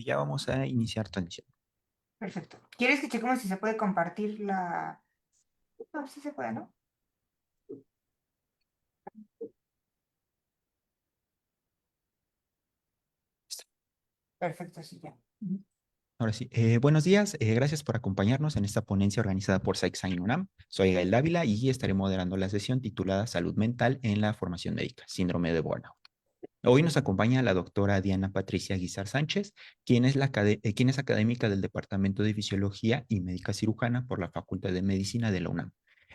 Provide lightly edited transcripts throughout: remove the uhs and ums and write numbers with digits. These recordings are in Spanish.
Ya vamos a iniciar transmisión. Perfecto. ¿Quieres que chequemos si se puede compartir la...? No, sí se puede, ¿no? Perfecto, sí, ya. Ahora sí, buenos días, gracias por acompañarnos en esta ponencia organizada por Saixain UNAM. Soy Gael Dávila y estaré moderando la sesión titulada Salud Mental en la Formación Médica, Síndrome de Burnout. Hoy nos acompaña la doctora Diana Patricia Guizar Sánchez, quien es académica del Departamento de Fisiología y Médica Cirujana por la Facultad de Medicina de la UNAM,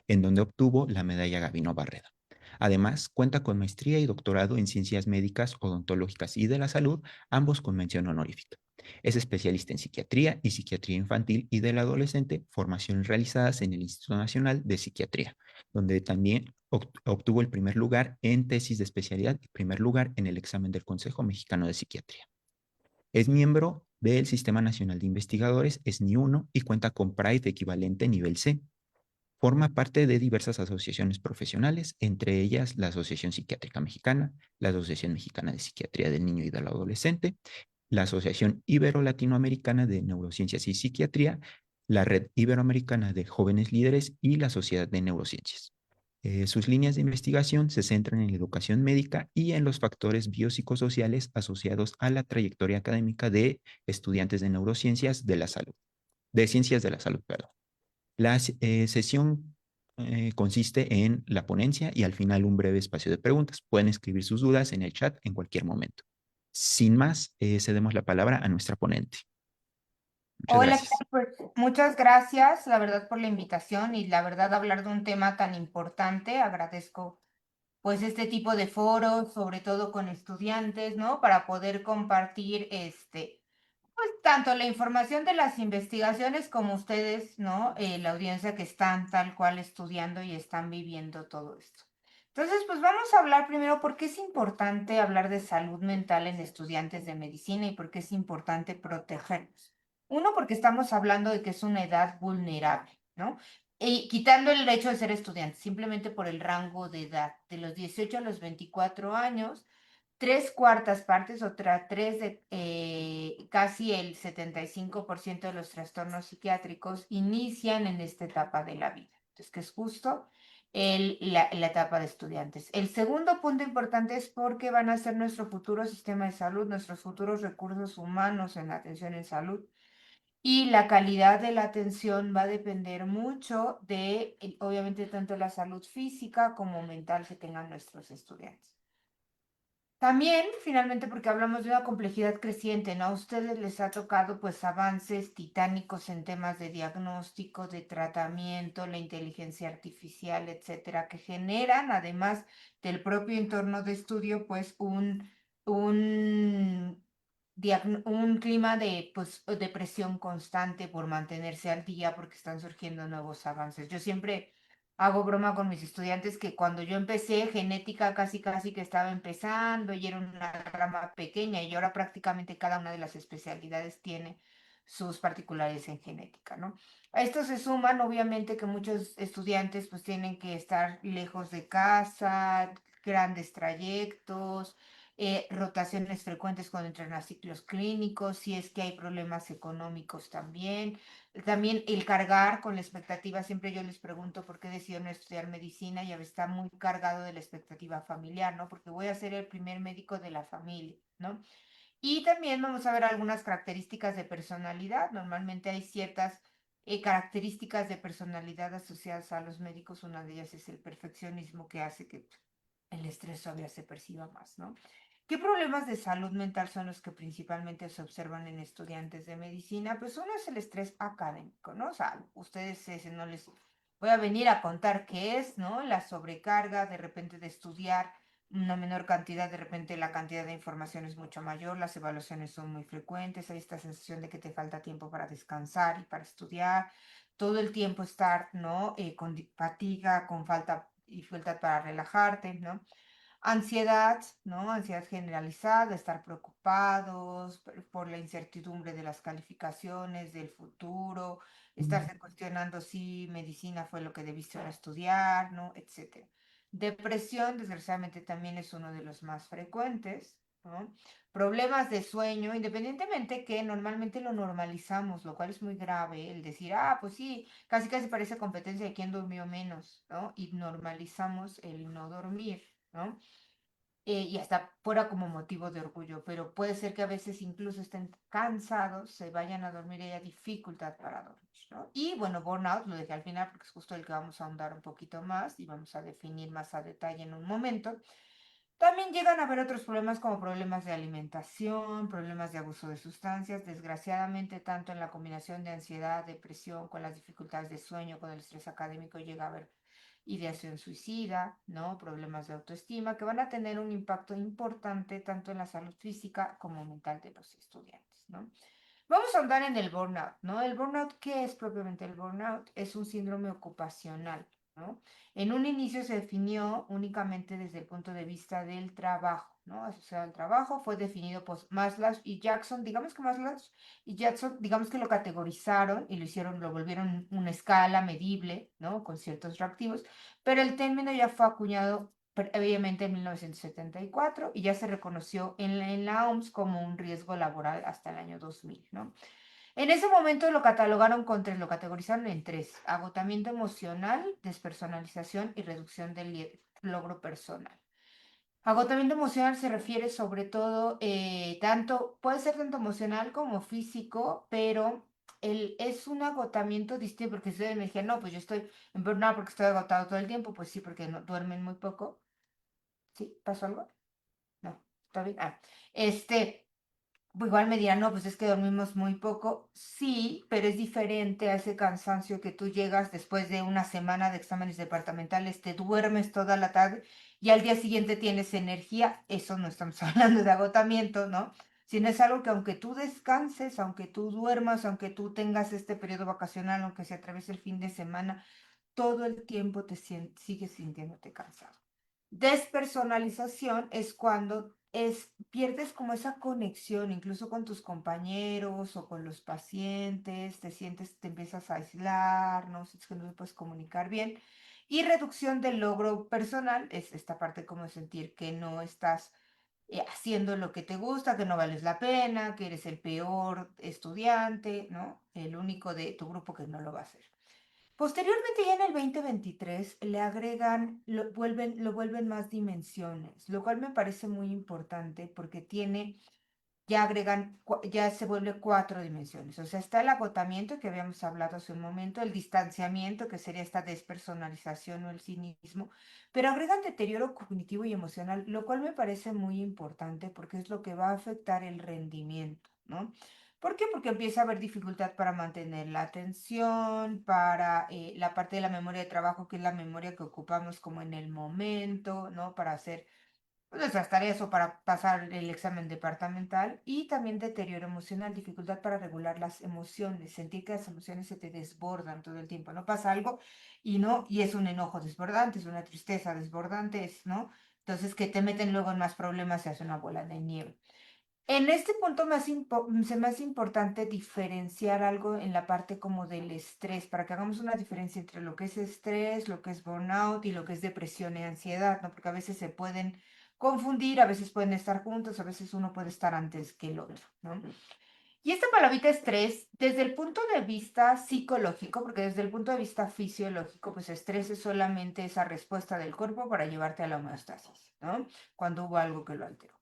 en donde obtuvo la medalla Gabino Barreda. Además, cuenta con maestría y doctorado en Ciencias Médicas, Odontológicas y de la Salud, ambos con mención honorífica. Es especialista en psiquiatría y psiquiatría infantil y del adolescente, formaciones realizadas en el Instituto Nacional de Psiquiatría, donde también obtuvo el primer lugar en tesis de especialidad y primer lugar en el examen del Consejo Mexicano de Psiquiatría. Es miembro del Sistema Nacional de Investigadores, SNI1, y cuenta con PRIDE equivalente nivel C. Forma parte de diversas asociaciones profesionales, entre ellas la Asociación Psiquiátrica Mexicana, la Asociación Mexicana de Psiquiatría del Niño y del Adolescente, la Asociación Ibero-Latinoamericana de Neurociencias y Psiquiatría, la Red Iberoamericana de Jóvenes Líderes y la Sociedad de Neurociencias. Sus líneas de investigación se centran en la educación médica y en los factores biopsicosociales asociados a la trayectoria académica de estudiantes de neurociencias de la salud, de ciencias de la salud, perdón. La sesión consiste en la ponencia y al final un breve espacio de preguntas. Pueden escribir sus dudas en el chat en cualquier momento. Sin más, cedemos la palabra a nuestra ponente. Muchas Hola, gracias. pues, muchas gracias, la verdad, por la invitación y la verdad hablar de un tema tan importante. Agradezco pues este tipo de foros, sobre todo con estudiantes, ¿no? Para poder compartir pues tanto la información de las investigaciones como ustedes, ¿no? La audiencia que están tal cual estudiando y están viviendo todo esto. Entonces, pues vamos a hablar primero por qué es importante hablar de salud mental en estudiantes de medicina y por qué es importante protegerlos. Uno, porque estamos hablando de que es una edad vulnerable, ¿no? Y quitando el hecho de ser estudiante, simplemente por el rango de edad, de los 18 a los 24 años, tres cuartas partes, otra tres de casi el 75% de los trastornos psiquiátricos inician en esta etapa de la vida. Entonces, que es justo la etapa de estudiantes. El segundo punto importante es porque van a ser nuestro futuro sistema de salud, nuestros futuros recursos humanos en la atención en salud. Y la calidad de la atención va a depender mucho de, obviamente, tanto la salud física como mental que tengan nuestros estudiantes. También, finalmente, porque hablamos de una complejidad creciente, ¿no? A ustedes les ha tocado pues avances titánicos en temas de diagnóstico, de tratamiento, la inteligencia artificial, etcétera, que generan, además del propio entorno de estudio, pues un, un clima de, pues, de presión constante por mantenerse al día porque están surgiendo nuevos avances. Yo siempre hago broma con mis estudiantes que cuando yo empecé genética casi casi que estaba empezando y era una rama pequeña y ahora prácticamente cada una de las especialidades tiene sus particularidades en genética, ¿no? A esto se suman obviamente que muchos estudiantes pues tienen que estar lejos de casa, grandes trayectos, rotaciones frecuentes cuando entran a ciclos clínicos, si es que hay problemas económicos también. También el cargar con la expectativa, siempre yo les pregunto por qué decidieron estudiar medicina y a veces está muy cargado de la expectativa familiar, ¿no? Porque voy a ser el primer médico de la familia, ¿no? Y también vamos a ver algunas características de personalidad. Normalmente hay ciertas características de personalidad asociadas a los médicos. Una de ellas es el perfeccionismo que hace que el estrés todavía se perciba más, ¿no? ¿Qué problemas de salud mental son los que principalmente se observan en estudiantes de medicina? Pues uno es el estrés académico, ¿no? O sea, ustedes no les voy a venir a contar qué es, ¿no? La sobrecarga de repente de estudiar una menor cantidad, de repente la cantidad de información es mucho mayor, las evaluaciones son muy frecuentes, hay esta sensación de que te falta tiempo para descansar y para estudiar, todo el tiempo estar, ¿no? Con fatiga, con falta y falta para relajarte, ¿no? Ansiedad, ¿no? Ansiedad generalizada, estar preocupados por la incertidumbre de las calificaciones, del futuro, estarse cuestionando si medicina fue lo que debiste ahora estudiar, ¿no? Etcétera. Depresión, desgraciadamente, también es uno de los más frecuentes. ¿no? Problemas de sueño, independientemente que normalmente lo normalizamos, lo cual es muy grave, el decir, ah, pues sí, casi casi parece competencia de quién durmió menos, ¿no? Y normalizamos el no dormir, ¿no? Y hasta fuera como motivo de orgullo, pero puede ser que a veces incluso estén cansados, se vayan a dormir y haya dificultad para dormir, ¿no? Y bueno, burnout lo dejé al final porque es justo el que vamos a ahondar un poquito más y vamos a definir más a detalle en un momento. También llegan a haber otros problemas como problemas de alimentación, problemas de abuso de sustancias, desgraciadamente tanto en la combinación de ansiedad, depresión, con las dificultades de sueño, con el estrés académico, llega a haber ideación suicida, ¿no? Problemas de autoestima que van a tener un impacto importante tanto en la salud física como mental de los estudiantes, ¿no? Vamos a andar en el burnout, ¿no? El burnout, ¿qué es propiamente el burnout? Es un síndrome ocupacional, ¿no? En un inicio se definió únicamente desde el punto de vista del trabajo, ¿no? Asociado al trabajo, fue definido por Maslow y Jackson, digamos que Maslow y Jackson, digamos que lo categorizaron y lo hicieron, lo volvieron una escala medible, ¿no? Con ciertos reactivos, pero el término ya fue acuñado previamente en 1974 y ya se reconoció en la OMS como un riesgo laboral hasta el año 2000, ¿no? En ese momento lo catalogaron con tres, lo categorizaron en tres: agotamiento emocional, despersonalización y reducción del logro personal. Agotamiento emocional se refiere sobre todo, tanto, puede ser tanto emocional como físico, pero es un agotamiento distinto, porque ustedes me dijeron, no, pues yo estoy en burnout porque estoy agotado todo el tiempo, pues sí, porque no, duermen muy poco. ¿Sí? ¿Pasó algo? No, ¿está bien? Ah, este, pues igual me dirán, no, pues es que dormimos muy poco. Sí, pero es diferente a ese cansancio que tú llegas después de una semana de exámenes departamentales, te duermes toda la tarde y al día siguiente tienes energía. Eso no estamos hablando de agotamiento, ¿no? Sino es algo que aunque tú descanses, aunque tú duermas, aunque tú tengas este periodo vacacional, aunque se atraviese el fin de semana, todo el tiempo sigues sintiéndote cansado. Despersonalización es cuando pierdes como esa conexión, incluso con tus compañeros o con los pacientes, te sientes, te empiezas a aislar, no sientes que no te puedes comunicar bien. Y reducción del logro personal es esta parte como de sentir que no estás haciendo lo que te gusta, que no vales la pena, que eres el peor estudiante, ¿no? El único de tu grupo que no lo va a hacer. Posteriormente, ya en el 2023, le agregan, lo vuelven más dimensiones, lo cual me parece muy importante porque ya agregan, ya se vuelve cuatro dimensiones. O sea, está el agotamiento que habíamos hablado hace un momento, el distanciamiento, que sería esta despersonalización o el cinismo, pero agregan deterioro cognitivo y emocional, lo cual me parece muy importante porque es lo que va a afectar el rendimiento, ¿no? ¿Por qué? Porque empieza a haber dificultad para mantener la atención, para la parte de la memoria de trabajo, que es la memoria que ocupamos como en el momento, ¿no? Para hacer nuestras tareas o para pasar el examen departamental, y también deterioro emocional, dificultad para regular las emociones, sentir que las emociones se te desbordan todo el tiempo, no pasa algo y no, y es un enojo desbordante, es una tristeza desbordante, ¿no? Entonces que te meten luego en más problemas, se hace una bola de nieve. En este punto se me hace importante diferenciar algo en la parte como del estrés, para que hagamos una diferencia entre lo que es estrés, lo que es burnout y lo que es depresión y ansiedad, ¿no? Porque a veces se pueden confundir, a veces pueden estar juntos, a veces uno puede estar antes que el otro, ¿no? Y esta palabrita estrés, desde el punto de vista psicológico, porque desde el punto de vista fisiológico, pues estrés es solamente esa respuesta del cuerpo para llevarte a la homeostasis, ¿no? Cuando hubo algo que lo alteró.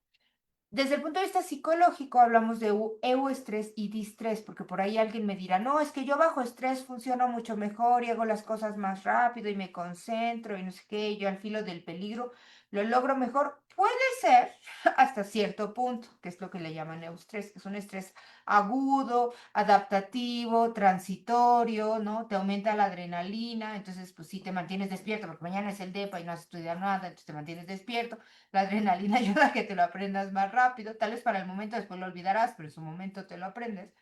Desde el punto de vista psicológico, hablamos de euestrés y distrés, porque por ahí alguien me dirá, no, es que yo bajo estrés funciono mucho mejor y hago las cosas más rápido y me concentro y no sé qué, y yo al filo del peligro lo logro mejor. Puede ser hasta cierto punto, que es lo que le llaman eustrés, que es un estrés agudo, adaptativo, transitorio, ¿no? Te aumenta la adrenalina, entonces pues sí te mantienes despierto, porque mañana es el DEPA y no has estudiado nada, entonces te mantienes despierto. La adrenalina ayuda a que te lo aprendas más rápido. Tal vez para el momento después lo olvidarás, pero en su momento te lo aprendes,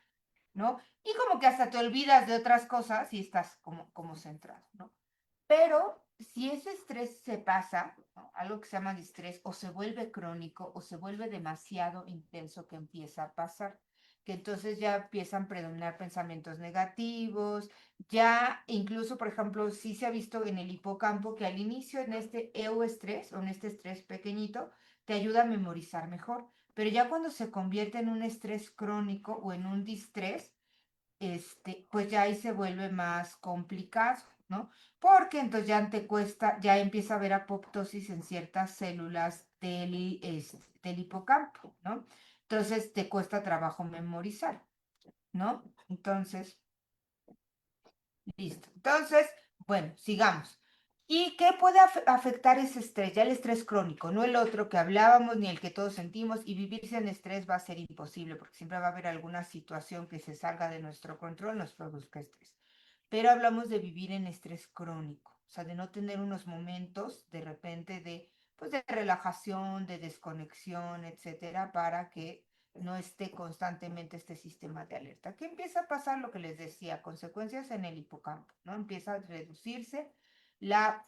¿no? Y como que hasta te olvidas de otras cosas y estás como centrado, ¿no? Pero si ese estrés se pasa, ¿no? Algo que se llama distrés, o se vuelve crónico o se vuelve demasiado intenso, que empieza a pasar, que entonces ya empiezan a predominar pensamientos negativos, ya incluso, por ejemplo, sí se ha visto en el hipocampo que al inicio en este euestrés o en este estrés pequeñito te ayuda a memorizar mejor, pero ya cuando se convierte en un estrés crónico o en un distrés, pues ya ahí se vuelve más complicado, ¿no? Porque entonces ya te cuesta, ya empieza a haber apoptosis en ciertas células del hipocampo, ¿no? Entonces te cuesta trabajo memorizar, ¿no? Entonces, listo. Entonces, bueno, sigamos. ¿Y qué puede afectar ese estrés? Ya el estrés crónico, no el otro que hablábamos ni el que todos sentimos, y vivir sin estrés va a ser imposible porque siempre va a haber alguna situación que se salga de nuestro control, nos produzca estrés. Pero hablamos de vivir en estrés crónico, o sea, de no tener unos momentos de repente de, pues, de relajación, de desconexión, etcétera, para que no esté constantemente este sistema de alerta. ¿Qué empieza a pasar? Lo que les decía, consecuencias en el hipocampo, ¿no? Empieza a reducirse la,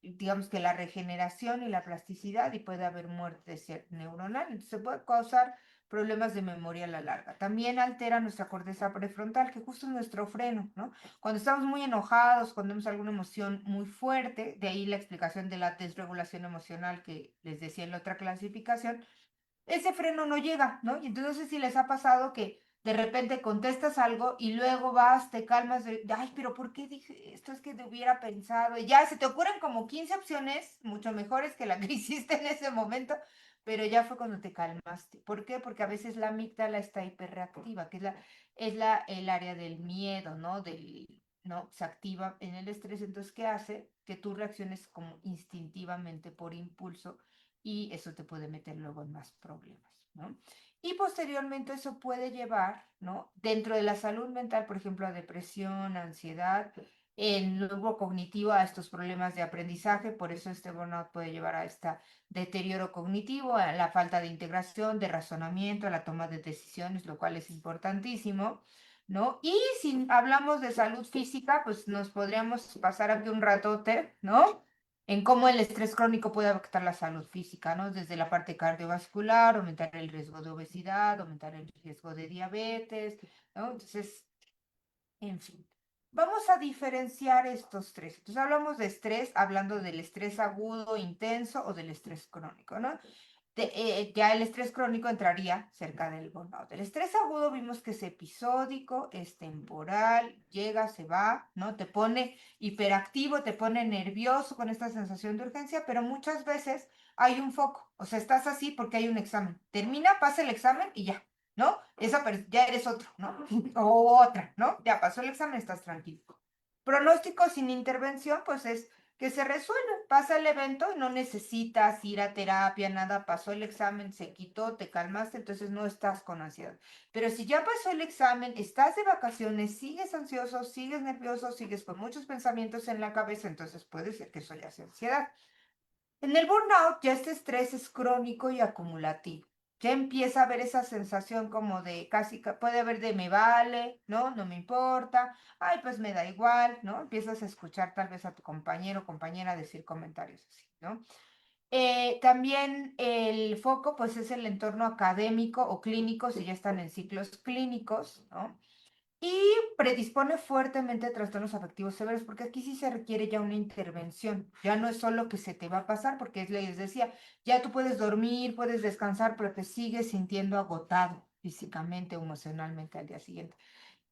digamos que la regeneración y la plasticidad, y puede haber muerte neuronal. Entonces se puede causar problemas de memoria a la larga. También altera nuestra corteza prefrontal, que justo es nuestro freno, ¿no? Cuando estamos muy enojados, cuando tenemos alguna emoción muy fuerte, de ahí la explicación de la desregulación emocional que les decía en la otra clasificación, ese freno no llega, ¿no? Y entonces no sé si les ha pasado que de repente contestas algo y luego vas, te calmas, ay, pero ¿por qué dije esto? Es que te hubiera pensado, y ya se te ocurren como 15 opciones, mucho mejores que la que hiciste en ese momento, pero ya fue cuando te calmaste. ¿Por qué? Porque a veces la amígdala está hiperreactiva, que el área del miedo, ¿no? ¿no? Se activa en el estrés, entonces, ¿qué hace? Que tú reacciones como instintivamente por impulso, y eso te puede meter luego en más problemas, ¿no? Y posteriormente eso puede llevar, ¿no? Dentro de la salud mental, por ejemplo, a depresión, ansiedad, en luego cognitivo, a estos problemas de aprendizaje. Por eso este burnout puede llevar a este deterioro cognitivo, a la falta de integración, de razonamiento, a la toma de decisiones, lo cual es importantísimo, ¿no? Y si hablamos de salud física, pues nos podríamos pasar aquí un ratote, ¿no? En cómo el estrés crónico puede afectar la salud física, ¿no? Desde la parte cardiovascular, aumentar el riesgo de obesidad, aumentar el riesgo de diabetes, ¿no? Entonces, en fin, vamos a diferenciar estos tres. Entonces, hablamos de estrés, hablando del estrés agudo, intenso, o del estrés crónico, ¿no? Ya el estrés crónico entraría cerca del burnout. El estrés agudo vimos que es episódico, es temporal, llega, se va, ¿no? Te pone hiperactivo, te pone nervioso con esta sensación de urgencia, pero muchas veces hay un foco. O sea, estás así porque hay un examen. Termina, pasa el examen y ya, ¿no? Ya eres otro, ¿no? O otra, ¿no? Ya pasó el examen, estás tranquilo. Pronóstico sin intervención, pues es que se resuelve, pasa el evento y no necesitas ir a terapia, nada, pasó el examen, se quitó, te calmaste, entonces no estás con ansiedad. Pero si ya pasó el examen, estás de vacaciones, sigues ansioso, sigues nervioso, sigues con muchos pensamientos en la cabeza, entonces puede ser que eso ya sea ansiedad. En el burnout ya este estrés es crónico y acumulativo. Ya empieza a haber esa sensación como de casi, puede haber de me vale, ¿no? No me importa, ay, pues me da igual, ¿no? Empiezas a escuchar tal vez a tu compañero o compañera decir comentarios así, ¿no? También el foco, pues, es el entorno académico o clínico, si ya están en ciclos clínicos, ¿no? Y predispone fuertemente a trastornos afectivos severos, porque aquí sí se requiere ya una intervención. Ya no es solo que se te va a pasar, porque les decía, ya tú puedes dormir, puedes descansar, pero te sigues sintiendo agotado físicamente o emocionalmente al día siguiente.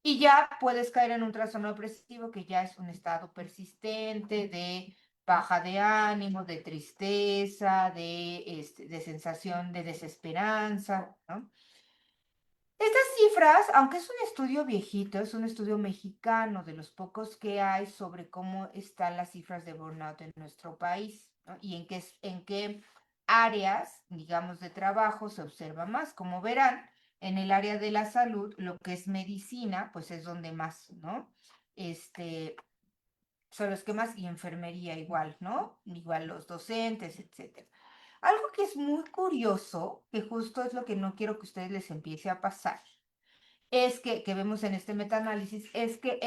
Y ya puedes caer en un trastorno depresivo, que ya es un estado persistente de baja de ánimo, de tristeza, de sensación de desesperanza, ¿no? Estas cifras, aunque es un estudio viejito, es un estudio mexicano, de los pocos que hay sobre cómo están las cifras de burnout en nuestro país, ¿no? Y en qué áreas, digamos, de trabajo se observa más. Como verán, en el área de la salud, lo que es medicina, pues es donde más, ¿no? Este, son los que más, y enfermería igual, ¿no? Igual los docentes, etcétera. Algo que es muy curioso, que justo es lo que no quiero que ustedes les empiece a pasar, es que vemos en este metaanálisis, es que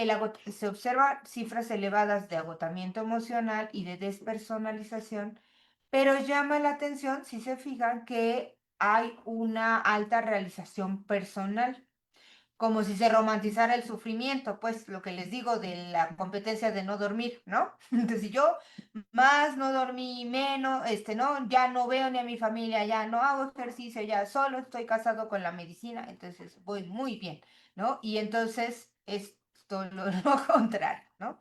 se observan cifras elevadas de agotamiento emocional y de despersonalización, pero llama la atención, si se fijan, que hay una alta realización personal. como si se romantizara el sufrimiento, pues lo que les digo de la competencia de no dormir, ¿no? Entonces, si yo más no dormí, menos, no, ya no veo ni a mi familia, ya no hago ejercicio, ya solo estoy casado con la medicina, entonces voy muy bien, ¿no? Y entonces esto lo contrario, ¿no?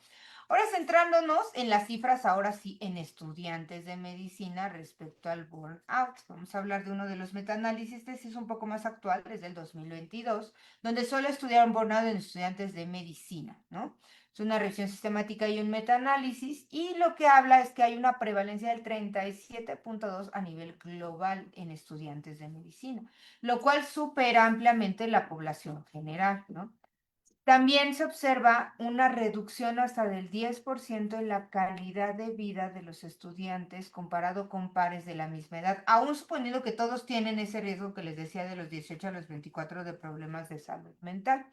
Ahora centrándonos en las cifras, ahora sí, en estudiantes de medicina respecto al burnout. Vamos a hablar de uno de los metaanálisis, este sí es un poco más actual, es del 2022, donde solo estudiaron burnout en estudiantes de medicina, ¿no? Es una revisión sistemática y un metaanálisis, y lo que habla es que hay una prevalencia del 37.2 a nivel global en estudiantes de medicina, lo cual supera ampliamente la población general, ¿no? También se observa una reducción hasta del 10% en la calidad de vida de los estudiantes comparado con pares de la misma edad, aún suponiendo que todos tienen ese riesgo que les decía de los 18 a los 24 de problemas de salud mental.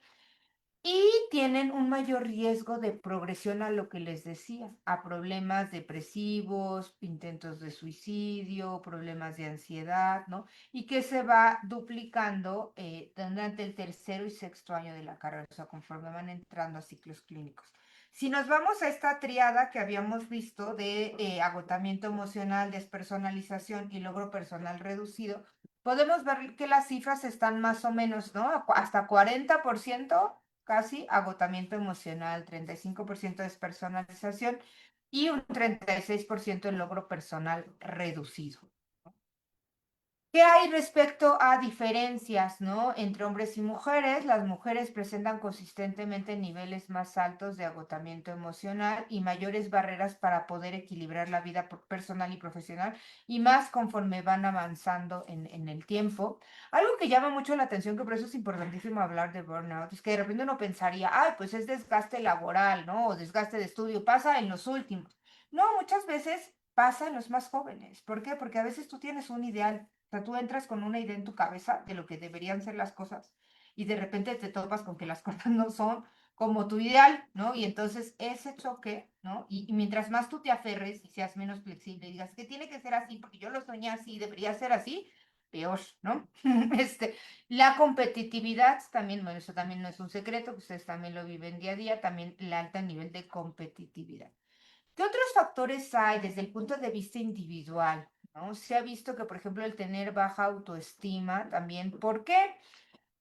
Y tienen un mayor riesgo de progresión a lo que les decía, a problemas depresivos, intentos de suicidio, problemas de ansiedad, ¿no? Y que se va duplicando durante el tercero y sexto año de la carrera, o sea, conforme van entrando a ciclos clínicos. Si nos vamos a esta triada que habíamos visto de agotamiento emocional, despersonalización y logro personal reducido, podemos ver que las cifras están más o menos, ¿no? Hasta 40% casi agotamiento emocional, 35% despersonalización y un 36% en logro personal reducido. ¿Qué hay respecto a diferencias, ¿no? Entre hombres y mujeres? Las mujeres presentan consistentemente niveles más altos de agotamiento emocional y mayores barreras para poder equilibrar la vida personal y profesional, y más conforme van avanzando en el tiempo. Algo que llama mucho la atención, que por eso es importantísimo hablar de burnout, es que de repente uno pensaría, ay, pues es desgaste laboral, ¿no? O desgaste de estudio, pasa en los últimos. No, muchas veces pasa en los más jóvenes. ¿Por qué? Porque a veces tú tienes un ideal, o sea, tú entras con una idea en tu cabeza de lo que deberían ser las cosas, y de repente te topas con que las cosas no son como tu ideal, ¿no? Y entonces ese choque, ¿no? Y mientras más tú te aferres y seas menos flexible y digas que tiene que ser así porque yo lo soñé así, debería ser así, peor, ¿no? Este, la competitividad también, bueno, eso también no es un secreto, que ustedes también lo viven día a día, también el alto nivel de competitividad. ¿Qué otros factores hay desde el punto de vista individual? ¿No? Se ha visto que, por ejemplo, el tener baja autoestima también. ¿Por qué?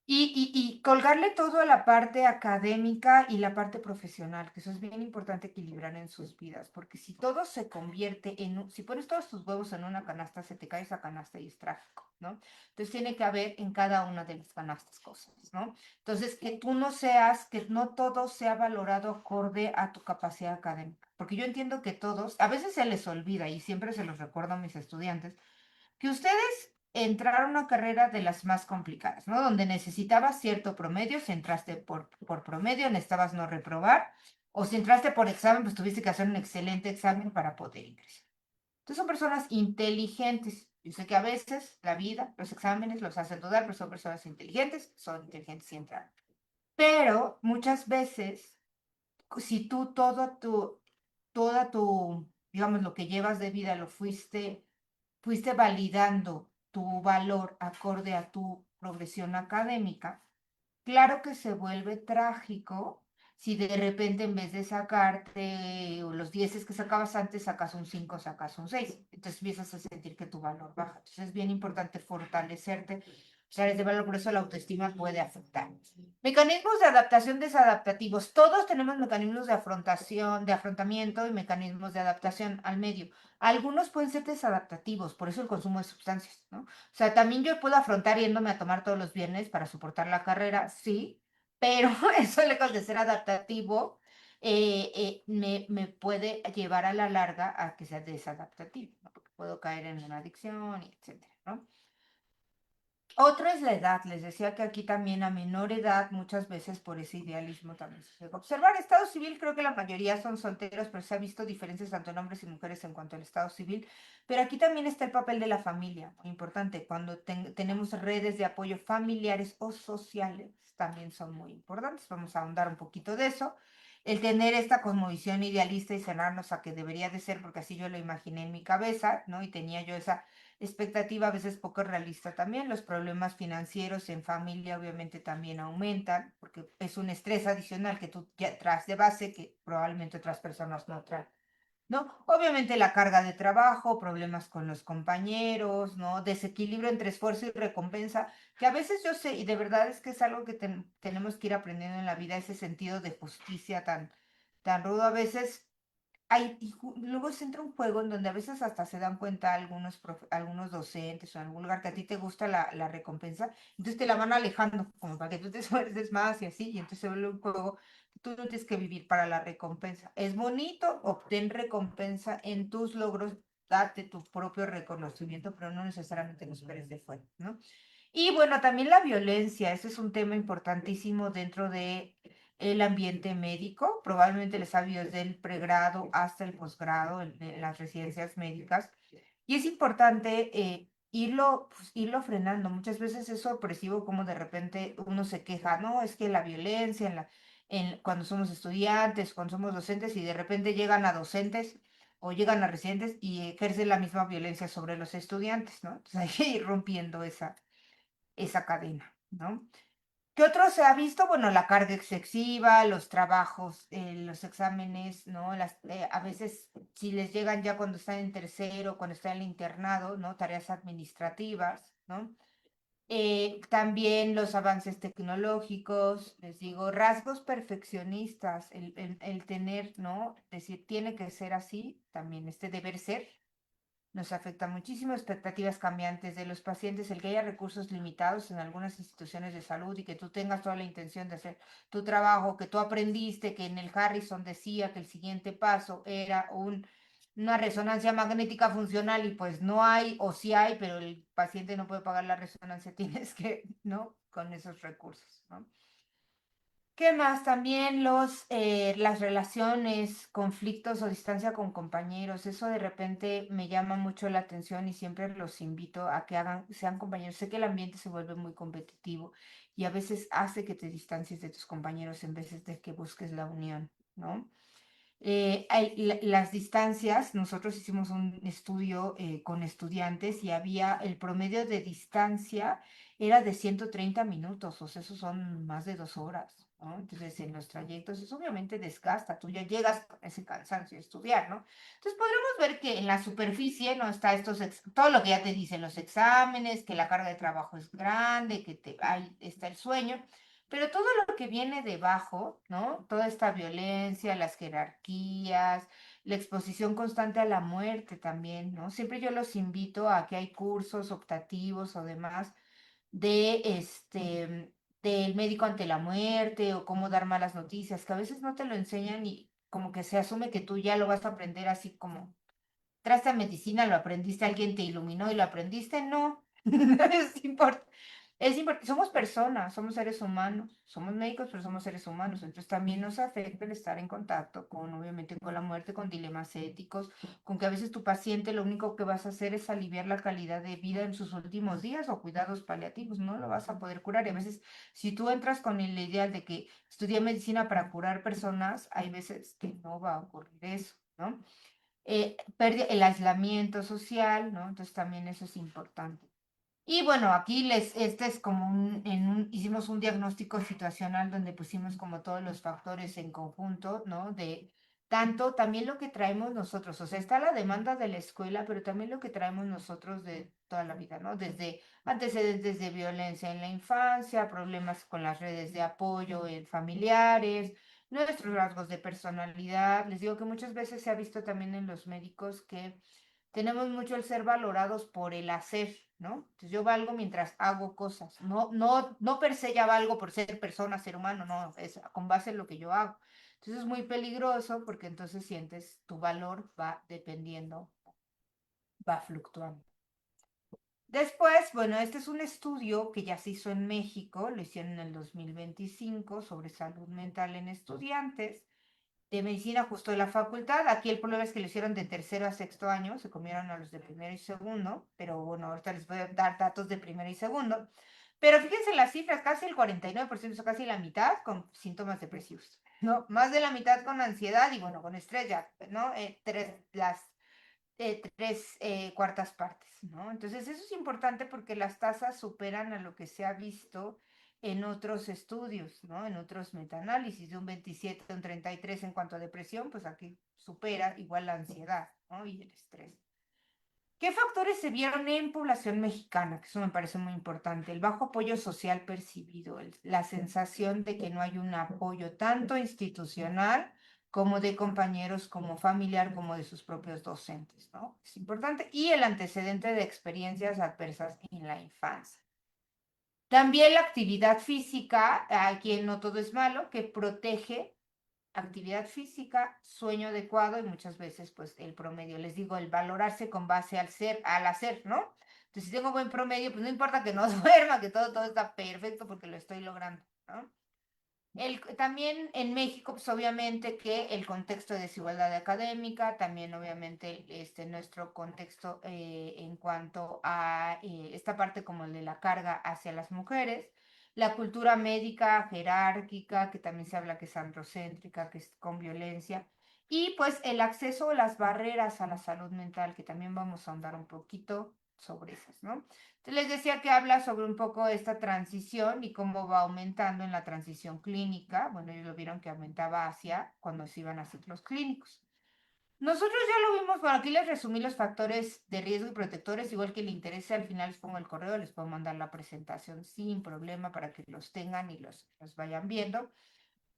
Y colgarle todo a la parte académica y la parte profesional, que eso es bien importante equilibrar en sus vidas, porque si todo se convierte si pones todos tus huevos en una canasta, se te cae esa canasta y es trágico, ¿no? Entonces tiene que haber en cada una de las canastas cosas, ¿no? Entonces, que tú no seas, que no todo sea valorado acorde a tu capacidad académica, porque yo entiendo que todos, a veces se les olvida y siempre se los recuerdo a mis estudiantes, que ustedes entraron a una carrera de las más complicadas, ¿no? Donde necesitabas cierto promedio, si entraste por promedio, necesitabas no reprobar, o si entraste por examen, pues tuviste que hacer un excelente examen para poder ingresar. Entonces son personas inteligentes. Yo sé que a veces la vida, los exámenes los hacen dudar, pero son personas inteligentes, son inteligentes y entraron. Pero muchas veces, si tú toda tu, digamos, lo que llevas de vida lo fuiste validando tu valor acorde a tu progresión académica, claro que se vuelve trágico si de repente en vez de sacarte los 10 que sacabas antes, sacas un 5, sacas un 6. Entonces empiezas a sentir que tu valor baja. Entonces es bien importante fortalecerte, áreas de valor, por eso la autoestima puede afectar. Mecanismos de adaptación desadaptativos. Todos tenemos mecanismos de afrontación, de afrontamiento y mecanismos de adaptación al medio. Algunos pueden ser desadaptativos, por eso el consumo de sustancias, ¿no? O sea, también yo puedo afrontar yéndome a tomar todos los viernes para soportar la carrera, sí, pero eso lejos de ser adaptativo, me puede llevar a la larga a que sea desadaptativo, ¿no? Porque puedo caer en una adicción, y etcétera, ¿no? Otro es la edad. Les decía que aquí también a menor edad, muchas veces por ese idealismo también se llega a observar. Estado civil, creo que la mayoría son solteros, pero se ha visto diferencias tanto en hombres y mujeres en cuanto al estado civil. Pero aquí también está el papel de la familia, muy importante. Cuando tenemos redes de apoyo familiares o sociales, también son muy importantes. Vamos a ahondar un poquito de eso. El tener esta cosmovisión idealista y cenarnos a que debería de ser, porque así yo lo imaginé en mi cabeza, ¿no? Y tenía yo expectativa a veces poco realista también. Los problemas financieros en familia obviamente también aumentan, porque es un estrés adicional que tú ya traes de base que probablemente otras personas no traen. ¿No? Obviamente la carga de trabajo, problemas con los compañeros, ¿no? Desequilibrio entre esfuerzo y recompensa, que a veces yo sé, y de verdad es que es algo que tenemos que ir aprendiendo en la vida, ese sentido de justicia tan rudo. A veces luego se entra un juego en donde a veces hasta se dan cuenta algunos docentes o en algún lugar que a ti te gusta la recompensa, entonces te la van alejando como para que tú te esfuerces más y así, y entonces se vuelve un juego que tú no tienes que vivir para la recompensa. Es bonito, obtén recompensa en tus logros, date tu propio reconocimiento, pero no necesariamente lo esperes de fuera, ¿no? Y bueno, también la violencia, ese es un tema importantísimo dentro de el ambiente médico, probablemente les ha habido desde el pregrado hasta el posgrado en las residencias médicas, y es importante irlo frenando. Muchas veces es sorpresivo como de repente uno se queja, no, es que la violencia cuando somos estudiantes, cuando somos docentes, y de repente llegan a docentes o llegan a residentes y ejercen la misma violencia sobre los estudiantes, ¿no? Entonces hay que ir rompiendo esa cadena, ¿no? ¿Qué otro se ha visto? Bueno, la carga excesiva, los trabajos, los exámenes, ¿no? A veces, si les llegan ya cuando están en tercero, cuando están en el internado, ¿no? Tareas administrativas, ¿no? También los avances tecnológicos, les digo, rasgos perfeccionistas, el tener, ¿no? Decir, tiene que ser así, también este deber ser, nos afecta muchísimo, expectativas cambiantes de los pacientes, el que haya recursos limitados en algunas instituciones de salud y que tú tengas toda la intención de hacer tu trabajo, que tú aprendiste que en el Harrison decía que el siguiente paso era una resonancia magnética funcional y pues no hay, o sí hay, pero el paciente no puede pagar la resonancia, tienes que, ¿no? Con esos recursos, ¿no? ¿Qué más? También las relaciones, conflictos o distancia con compañeros. Eso de repente me llama mucho la atención y siempre los invito a que sean compañeros. Sé que el ambiente se vuelve muy competitivo y a veces hace que te distancies de tus compañeros en vez de que busques la unión, ¿no? Las distancias, nosotros hicimos un estudio con estudiantes y había el promedio de distancia era de 130 minutos, o sea, eso son más de 2 horas, ¿no? Entonces, en los trayectos, eso obviamente desgasta, tú ya llegas con ese cansancio de estudiar, ¿no? Entonces, podremos ver que en la superficie no está todo lo que ya te dicen los exámenes, que la carga de trabajo es grande, ahí está el sueño, pero todo lo que viene debajo, ¿no? Toda esta violencia, las jerarquías, la exposición constante a la muerte también, ¿no? Siempre yo los invito a que hay cursos optativos o demás del médico ante la muerte o cómo dar malas noticias, que a veces no te lo enseñan y como que se asume que tú ya lo vas a aprender así como, traste a medicina, lo aprendiste, alguien te iluminó y lo aprendiste, no. Es importante, somos personas, somos seres humanos, somos médicos, pero somos seres humanos, entonces también nos afecta el estar en contacto obviamente, con la muerte, con dilemas éticos, con que a veces tu paciente lo único que vas a hacer es aliviar la calidad de vida en sus últimos días o cuidados paliativos, no lo vas a poder curar. Y a veces, si tú entras con el ideal de que estudié medicina para curar personas, hay veces que no va a ocurrir eso, ¿no? El aislamiento social, ¿no? Entonces también eso es importante. Y bueno, aquí este es como hicimos un diagnóstico situacional donde pusimos como todos los factores en conjunto, ¿no? De tanto también lo que traemos nosotros, o sea, está la demanda de la escuela, pero también lo que traemos nosotros de toda la vida, ¿no? Desde antecedentes de violencia en la infancia, problemas con las redes de apoyo en familiares, nuestros rasgos de personalidad. Les digo que muchas veces se ha visto también en los médicos que tenemos mucho el ser valorados por el hacer, ¿no? Entonces yo valgo mientras hago cosas, no per se ya valgo por ser persona, ser humano, no, es con base en lo que yo hago. Entonces es muy peligroso porque entonces sientes tu valor va dependiendo, va fluctuando. Después, bueno, este es un estudio que ya se hizo en México, lo hicieron en el 2025 sobre salud mental en estudiantes de medicina justo de la facultad. Aquí el problema es que lo hicieron de tercero a sexto año, se comieron a los de primero y segundo, pero bueno, ahorita les voy a dar datos de primero y segundo. Pero fíjense las cifras, casi el 49%, o casi la mitad con síntomas depresivos, ¿no? Más de la mitad con ansiedad y bueno, con estrés ya, ¿no? tres cuartas partes, ¿no? Entonces eso es importante porque las tasas superan a lo que se ha visto en otros estudios, ¿no? En otros metaanálisis, de un 27 a un 33 en cuanto a depresión, pues aquí supera igual la ansiedad, ¿no? Y el estrés. ¿Qué factores se vieron en población mexicana? Que eso me parece muy importante. El bajo apoyo social percibido, la sensación de que no hay un apoyo tanto institucional como de compañeros, como familiar, como de sus propios docentes, ¿no? Es importante. Y el antecedente de experiencias adversas en la infancia. También la actividad física, aquí en No Todo es Malo, que protege actividad física, sueño adecuado y muchas veces pues el promedio. Les digo, el valorarse con base al ser, al hacer, ¿no? Entonces, si tengo buen promedio, pues no importa que no duerma, que todo está perfecto porque lo estoy logrando, ¿no? También en México, pues obviamente que el contexto de desigualdad académica, también obviamente nuestro contexto en cuanto a esta parte como el de la carga hacia las mujeres, la cultura médica jerárquica, que también se habla que es androcéntrica, que es con violencia, y pues el acceso o las barreras a la salud mental, que también vamos a ahondar un poquito sobre esas, ¿no? Les decía que habla sobre un poco esta transición y cómo va aumentando en la transición clínica. Bueno, ellos lo vieron que aumentaba hacia cuando se iban a ciclos clínicos. Nosotros ya lo vimos, bueno, aquí les resumí los factores de riesgo y protectores, igual que le interese, al final les pongo el correo, les puedo mandar la presentación sin problema para que los tengan y los vayan viendo.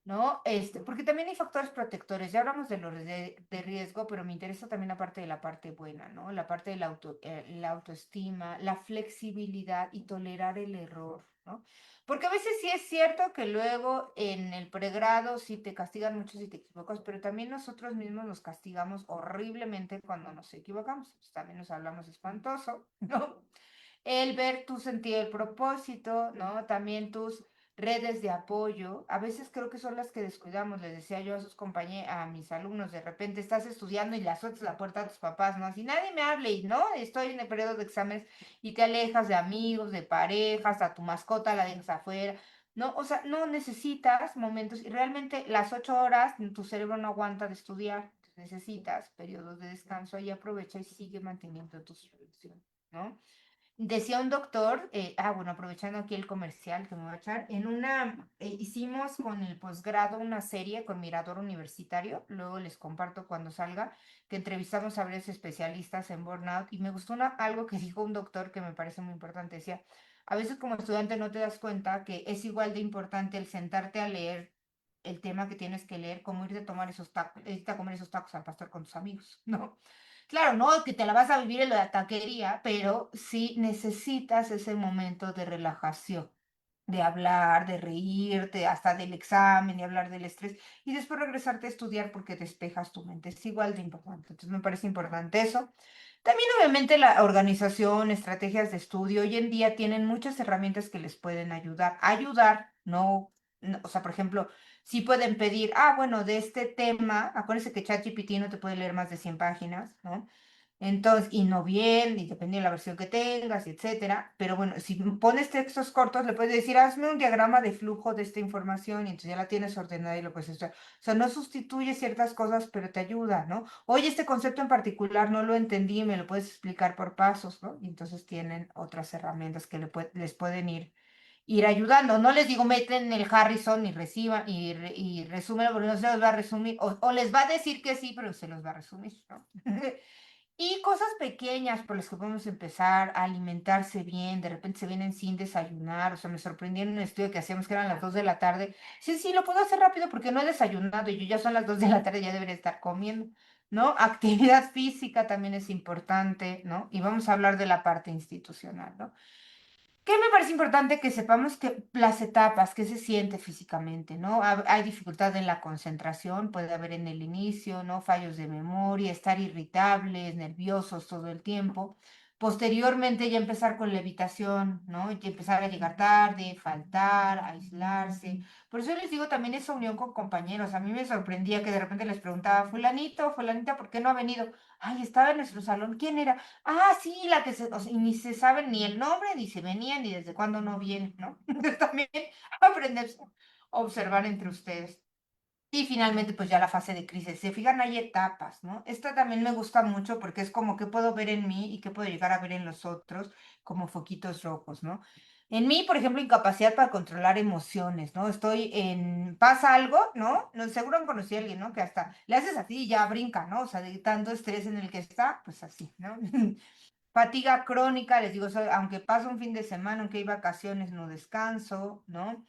¿No? Porque también hay factores protectores. Ya hablamos de los de riesgo, pero me interesa también la parte buena, ¿no? La parte de la autoestima, la flexibilidad y tolerar el error, ¿no? Porque a veces sí es cierto que luego en el pregrado sí te castigan mucho si te equivocas, pero también nosotros mismos nos castigamos horriblemente cuando nos equivocamos. Pues también nos hablamos espantoso, ¿no? El ver tu sentido del propósito, ¿no? También tus redes de apoyo. A veces creo que son las que descuidamos, les decía yo a sus compañeros, a mis alumnos, de repente estás estudiando y le azotas la puerta a tus papás, ¿no? Así nadie me hable y no, estoy en el periodo de exámenes y te alejas de amigos, de parejas, a tu mascota la dejas afuera. No, o sea, no necesitas momentos y realmente las 8 horas tu cerebro no aguanta de estudiar. Necesitas periodos de descanso y aprovecha y sigue manteniendo tu supervisión, ¿no? Decía un doctor, bueno, aprovechando aquí el comercial que me voy a echar, hicimos con el posgrado una serie con Mirador Universitario, luego les comparto cuando salga, que entrevistamos a varios especialistas en burnout y me gustó algo que dijo un doctor que me parece muy importante, decía, a veces como estudiante no te das cuenta que es igual de importante el sentarte a leer el tema que tienes que leer, como irte a tomar esos tacos, irte a comer esos tacos al pastor con tus amigos, ¿no? Claro, no que te la vas a vivir en la taquería, pero sí necesitas ese momento de relajación, de hablar, de reírte, hasta del examen, de hablar del estrés, y después regresarte a estudiar porque despejas tu mente. Es igual de importante. Entonces me parece importante eso. También obviamente la organización, estrategias de estudio, hoy en día tienen muchas herramientas que les pueden ayudar. Ayudar, o sea, por ejemplo, sí pueden pedir, bueno, de este tema, acuérdense que ChatGPT no te puede leer más de 100 páginas, ¿no? Entonces, y no bien, y depende de la versión que tengas, etcétera. Pero bueno, si pones textos cortos, le puedes decir, hazme un diagrama de flujo de esta información, y entonces ya la tienes ordenada y lo puedes hacer. O sea, no sustituye ciertas cosas, pero te ayuda, ¿no? Oye, este concepto en particular no lo entendí, me lo puedes explicar por pasos, ¿no? Y entonces tienen otras herramientas que les pueden ir ayudando. No les digo meten el Harrison y reciban y resumen, porque no se los va a resumir, o les va a decir que sí, pero se los va a resumir, ¿no? Y cosas pequeñas por las que podemos empezar a alimentarse bien, de repente se vienen sin desayunar, o sea, me sorprendió en un estudio que hacíamos que eran las 2 de la tarde. Sí, sí, lo puedo hacer rápido porque no he desayunado y yo ya son las 2 de la tarde, ya debería estar comiendo, ¿no? Actividad física también es importante, ¿no? Y vamos a hablar de la parte institucional, ¿no? ¿Qué me parece importante que sepamos que las etapas, qué se siente físicamente, ¿no? Hay dificultad en la concentración, puede haber en el inicio, ¿no? Fallos de memoria, estar irritables, nerviosos todo el tiempo. Posteriormente ya empezar con la evitación, ¿no? Y empezar a llegar tarde, faltar, aislarse. Por eso les digo también esa unión con compañeros. A mí me sorprendía que de repente les preguntaba, fulanito, fulanita, ¿por qué no ha venido? Ay, estaba en nuestro salón. ¿Quién era? Sí, la que o sea, y ni se sabe ni el nombre, ni se venía, ni desde cuándo no viene, ¿no? Entonces también aprender a observar entre ustedes. Y finalmente, pues ya la fase de crisis. Se fijan, hay etapas, ¿no? Esta también me gusta mucho porque es como qué puedo ver en mí y qué puedo llegar a ver en los otros como foquitos rojos, ¿no? En mí, por ejemplo, incapacidad para controlar emociones, ¿no? Pasa algo, ¿no? No, seguro han conocido a alguien, ¿no? Que hasta le haces así y ya brinca, ¿no? O sea, de tanto estrés en el que está, pues así, ¿no? Fatiga crónica, les digo, aunque pasa un fin de semana, aunque hay vacaciones, no descanso, ¿no?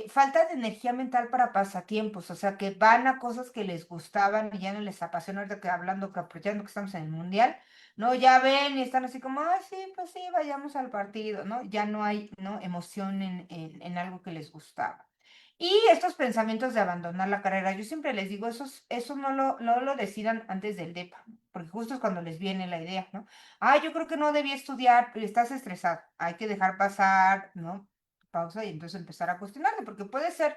Falta de energía mental para pasatiempos, o sea, que van a cosas que les gustaban y ya no les apasiona, ahorita que hablando, que aprovechando que estamos en el mundial, ¿no? Ya ven y están así como, ay, sí, pues sí, vayamos al partido, ¿no? Ya no hay, ¿no? Emoción en algo que les gustaba. Y estos pensamientos de abandonar la carrera, yo siempre les digo, eso no lo decidan antes del DEPA, porque justo es cuando les viene la idea, ¿no? Ah, yo creo que no debía estudiar, pero estás estresado, hay que dejar pasar, ¿no? Pausa y entonces empezar a cuestionarte, porque puede ser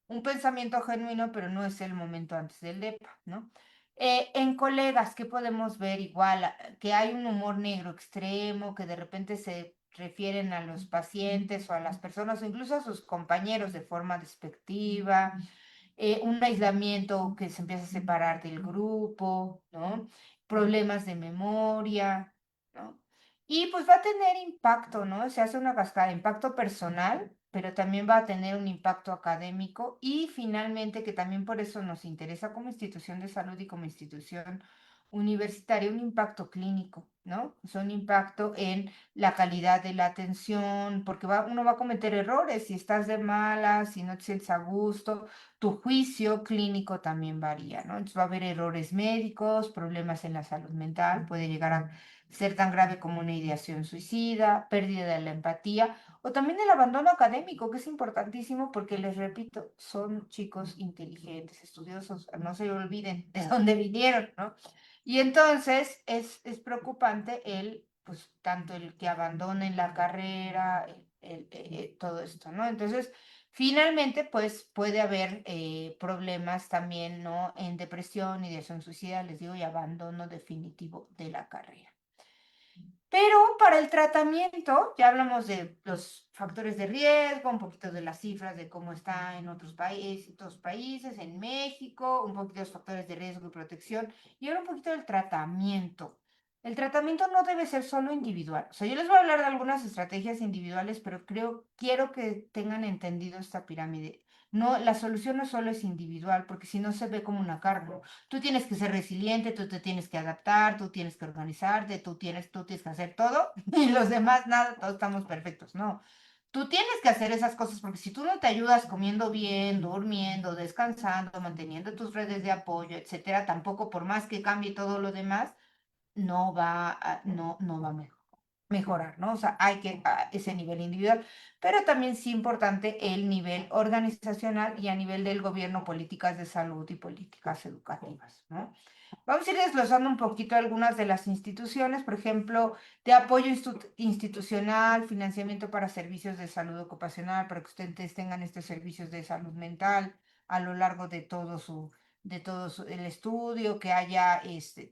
un pensamiento genuino, pero no es el momento antes del DEPA, ¿no? En colegas, ¿qué podemos ver? Igual, que hay un humor negro extremo, que de repente se refieren a los pacientes o a las personas o incluso a sus compañeros de forma despectiva, un aislamiento que se empieza a separar del grupo, ¿no? Problemas de memoria, ¿no? Y pues va a tener impacto, ¿no? Se hace una cascada, impacto personal, pero también va a tener un impacto académico y finalmente que también por eso nos interesa como institución de salud y como institución universitaria un impacto clínico, ¿no? O sea, un impacto en la calidad de la atención, porque uno va a cometer errores si estás de malas, si no te sientes a gusto, tu juicio clínico también varía, ¿no? Entonces va a haber errores médicos, problemas en la salud mental, puede llegar a ser tan grave como una ideación suicida, pérdida de la empatía o también el abandono académico, que es importantísimo porque les repito, son chicos inteligentes, estudiosos, no se olviden de dónde vinieron, ¿no? Y entonces es preocupante pues tanto el que abandonen la carrera, todo esto, ¿no? Entonces, finalmente, pues puede haber problemas también, ¿no? En depresión, ideación suicida, les digo, y abandono definitivo de la carrera. Pero para el tratamiento, ya hablamos de los factores de riesgo, un poquito de las cifras de cómo está en otros países, en México, un poquito de los factores de riesgo y protección, y ahora un poquito del tratamiento. El tratamiento no debe ser solo individual. O sea, yo les voy a hablar de algunas estrategias individuales, pero quiero que tengan entendido esta pirámide. No, la solución no solo es individual, porque si no se ve como una carga. Tú tienes que ser resiliente, tú te tienes que adaptar, tú tienes que organizarte, tú tienes que hacer todo y los demás nada, todos estamos perfectos. No, tú tienes que hacer esas cosas porque si tú no te ayudas comiendo bien, durmiendo, descansando, manteniendo tus redes de apoyo, etcétera, tampoco por más que cambie todo lo demás, no va a mejorar, ¿no? O sea, hay que ese nivel individual, pero también sí importante el nivel organizacional y a nivel del gobierno, políticas de salud y políticas educativas, ¿no? Vamos a ir desglosando un poquito algunas de las instituciones, por ejemplo, de apoyo institucional, financiamiento para servicios de salud ocupacional, para que ustedes tengan estos servicios de salud mental a lo largo el estudio, que haya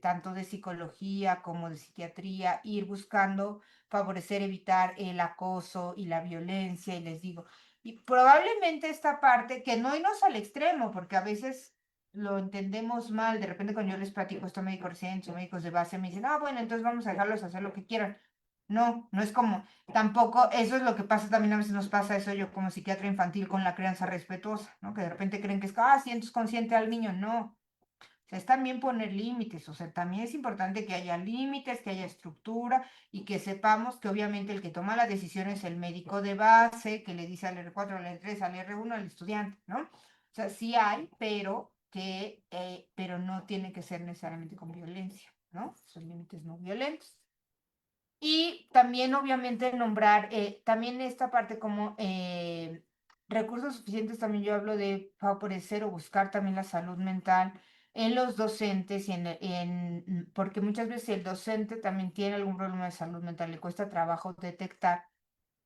tanto de psicología como de psiquiatría, ir buscando favorecer, evitar el acoso y la violencia, y les digo, y probablemente esta parte, que no irnos al extremo, porque a veces lo entendemos mal, de repente cuando yo les platico esto a médicos residentes o médicos de base, me dicen, ah, bueno, entonces vamos a dejarlos hacer lo que quieran. No, no es como, tampoco, eso es lo que pasa, también a veces nos pasa eso yo como psiquiatra infantil con la crianza respetuosa, ¿no? Que de repente creen que es, sí, entonces consciente al niño, no. O sea, es también poner límites, o sea, también es importante que haya límites, que haya estructura y que sepamos que obviamente el que toma la decisión es el médico de base, que le dice al R4, al R3, al R1, al estudiante, ¿no? O sea, sí hay, pero no tiene que ser necesariamente con violencia, ¿no? Son límites no violentos. Y también, obviamente, nombrar también esta parte como recursos suficientes, también yo hablo de favorecer o buscar también la salud mental en los docentes porque muchas veces el docente también tiene algún problema de salud mental, le cuesta trabajo detectar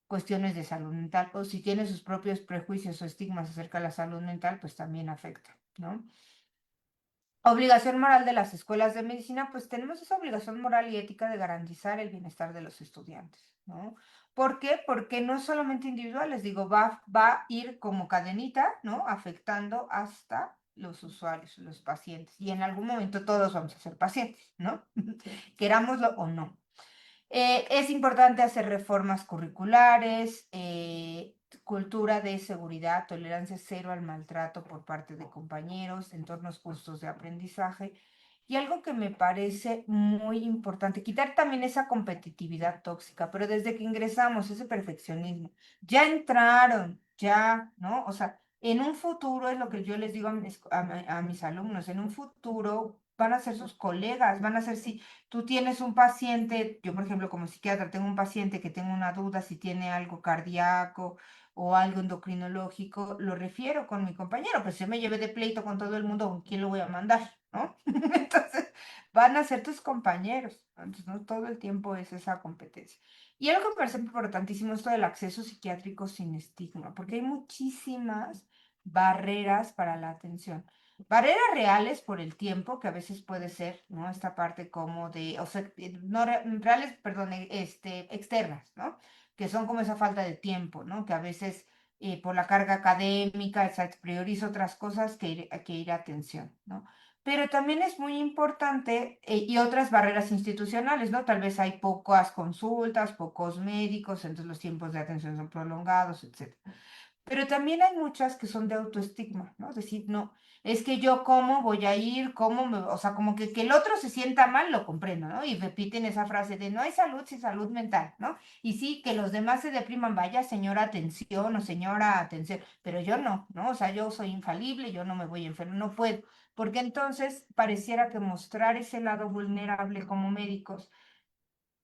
cuestiones de salud mental, o si tiene sus propios prejuicios o estigmas acerca de la salud mental, pues también afecta, ¿no? Obligación moral de las escuelas de medicina, pues tenemos esa obligación moral y ética de garantizar el bienestar de los estudiantes, ¿no? ¿Por qué? Porque no es solamente individual, les digo, va a ir como cadenita, ¿no? Afectando hasta los usuarios, los pacientes. Y en algún momento todos vamos a ser pacientes, ¿no? Querámoslo o no. Es importante hacer reformas curriculares, cultura de seguridad, tolerancia cero al maltrato por parte de compañeros, entornos justos de aprendizaje. Y algo que me parece muy importante, quitar también esa competitividad tóxica, pero desde que ingresamos, ese perfeccionismo, ya entraron, ya, ¿no? O sea, en un futuro es lo que yo les digo a mis alumnos, en un futuro van a ser sus colegas, van a ser, si tú tienes un paciente, yo por ejemplo como psiquiatra tengo un paciente que tengo una duda si tiene algo cardíaco o algo endocrinológico, lo refiero con mi compañero, pues si yo me llevé de pleito con todo el mundo, ¿con quién lo voy a mandar? ¿No? Entonces, van a ser tus compañeros. Entonces, no todo el tiempo es esa competencia. Y algo que me parece importantísimo es esto del acceso psiquiátrico sin estigma, porque hay muchísimas barreras para la atención. Barreras reales por el tiempo, que a veces puede ser, ¿no? Esta parte como de, o sea, no reales, perdón, externas, ¿no? Que son como esa falta de tiempo, ¿no? Que a veces por la carga académica se prioriza otras cosas que ir a atención, ¿no? Pero también es muy importante, y otras barreras institucionales, ¿no? Tal vez hay pocas consultas, pocos médicos, entonces los tiempos de atención son prolongados, etcétera. Pero también hay muchas que son de autoestigma, ¿no? Es decir, no, es que yo cómo voy a ir, o sea, como que el otro se sienta mal, lo comprendo, ¿no? Y repiten esa frase de no hay salud sin salud mental, ¿no? Y sí, que los demás se depriman, vaya señora atención o señora atención, pero yo no, ¿no? O sea, yo soy infalible, yo no me voy a enfermar, no puedo, porque entonces pareciera que mostrar ese lado vulnerable como médicos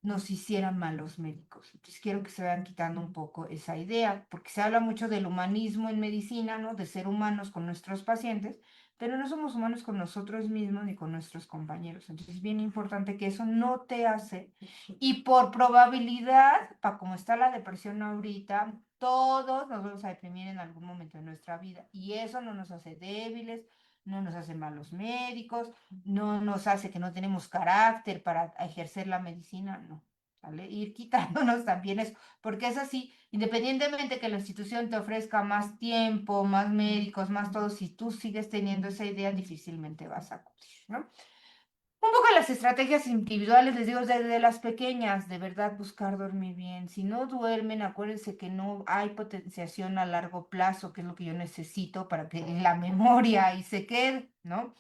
nos hicieran malos médicos. Entonces quiero que se vayan quitando un poco esa idea, porque se habla mucho del humanismo en medicina, ¿no? De ser humanos con nuestros pacientes, pero no somos humanos con nosotros mismos ni con nuestros compañeros. Entonces es bien importante que eso no te hace. Y por probabilidad, para como está la depresión ahorita, todos nos vamos a deprimir en algún momento de nuestra vida. Y eso no nos hace débiles, no nos hace malos médicos, no nos hace que no tenemos carácter para ejercer la medicina, no. ¿Vale? Ir quitándonos también eso, porque es así, independientemente que la institución te ofrezca más tiempo, más médicos, más todo, si tú sigues teniendo esa idea, difícilmente vas a acudir, ¿no? Un poco las estrategias individuales, les digo, desde las pequeñas, de verdad buscar dormir bien. Si no duermen, acuérdense que no hay potenciación a largo plazo, que es lo que yo necesito para que la memoria ahí se quede, ¿no?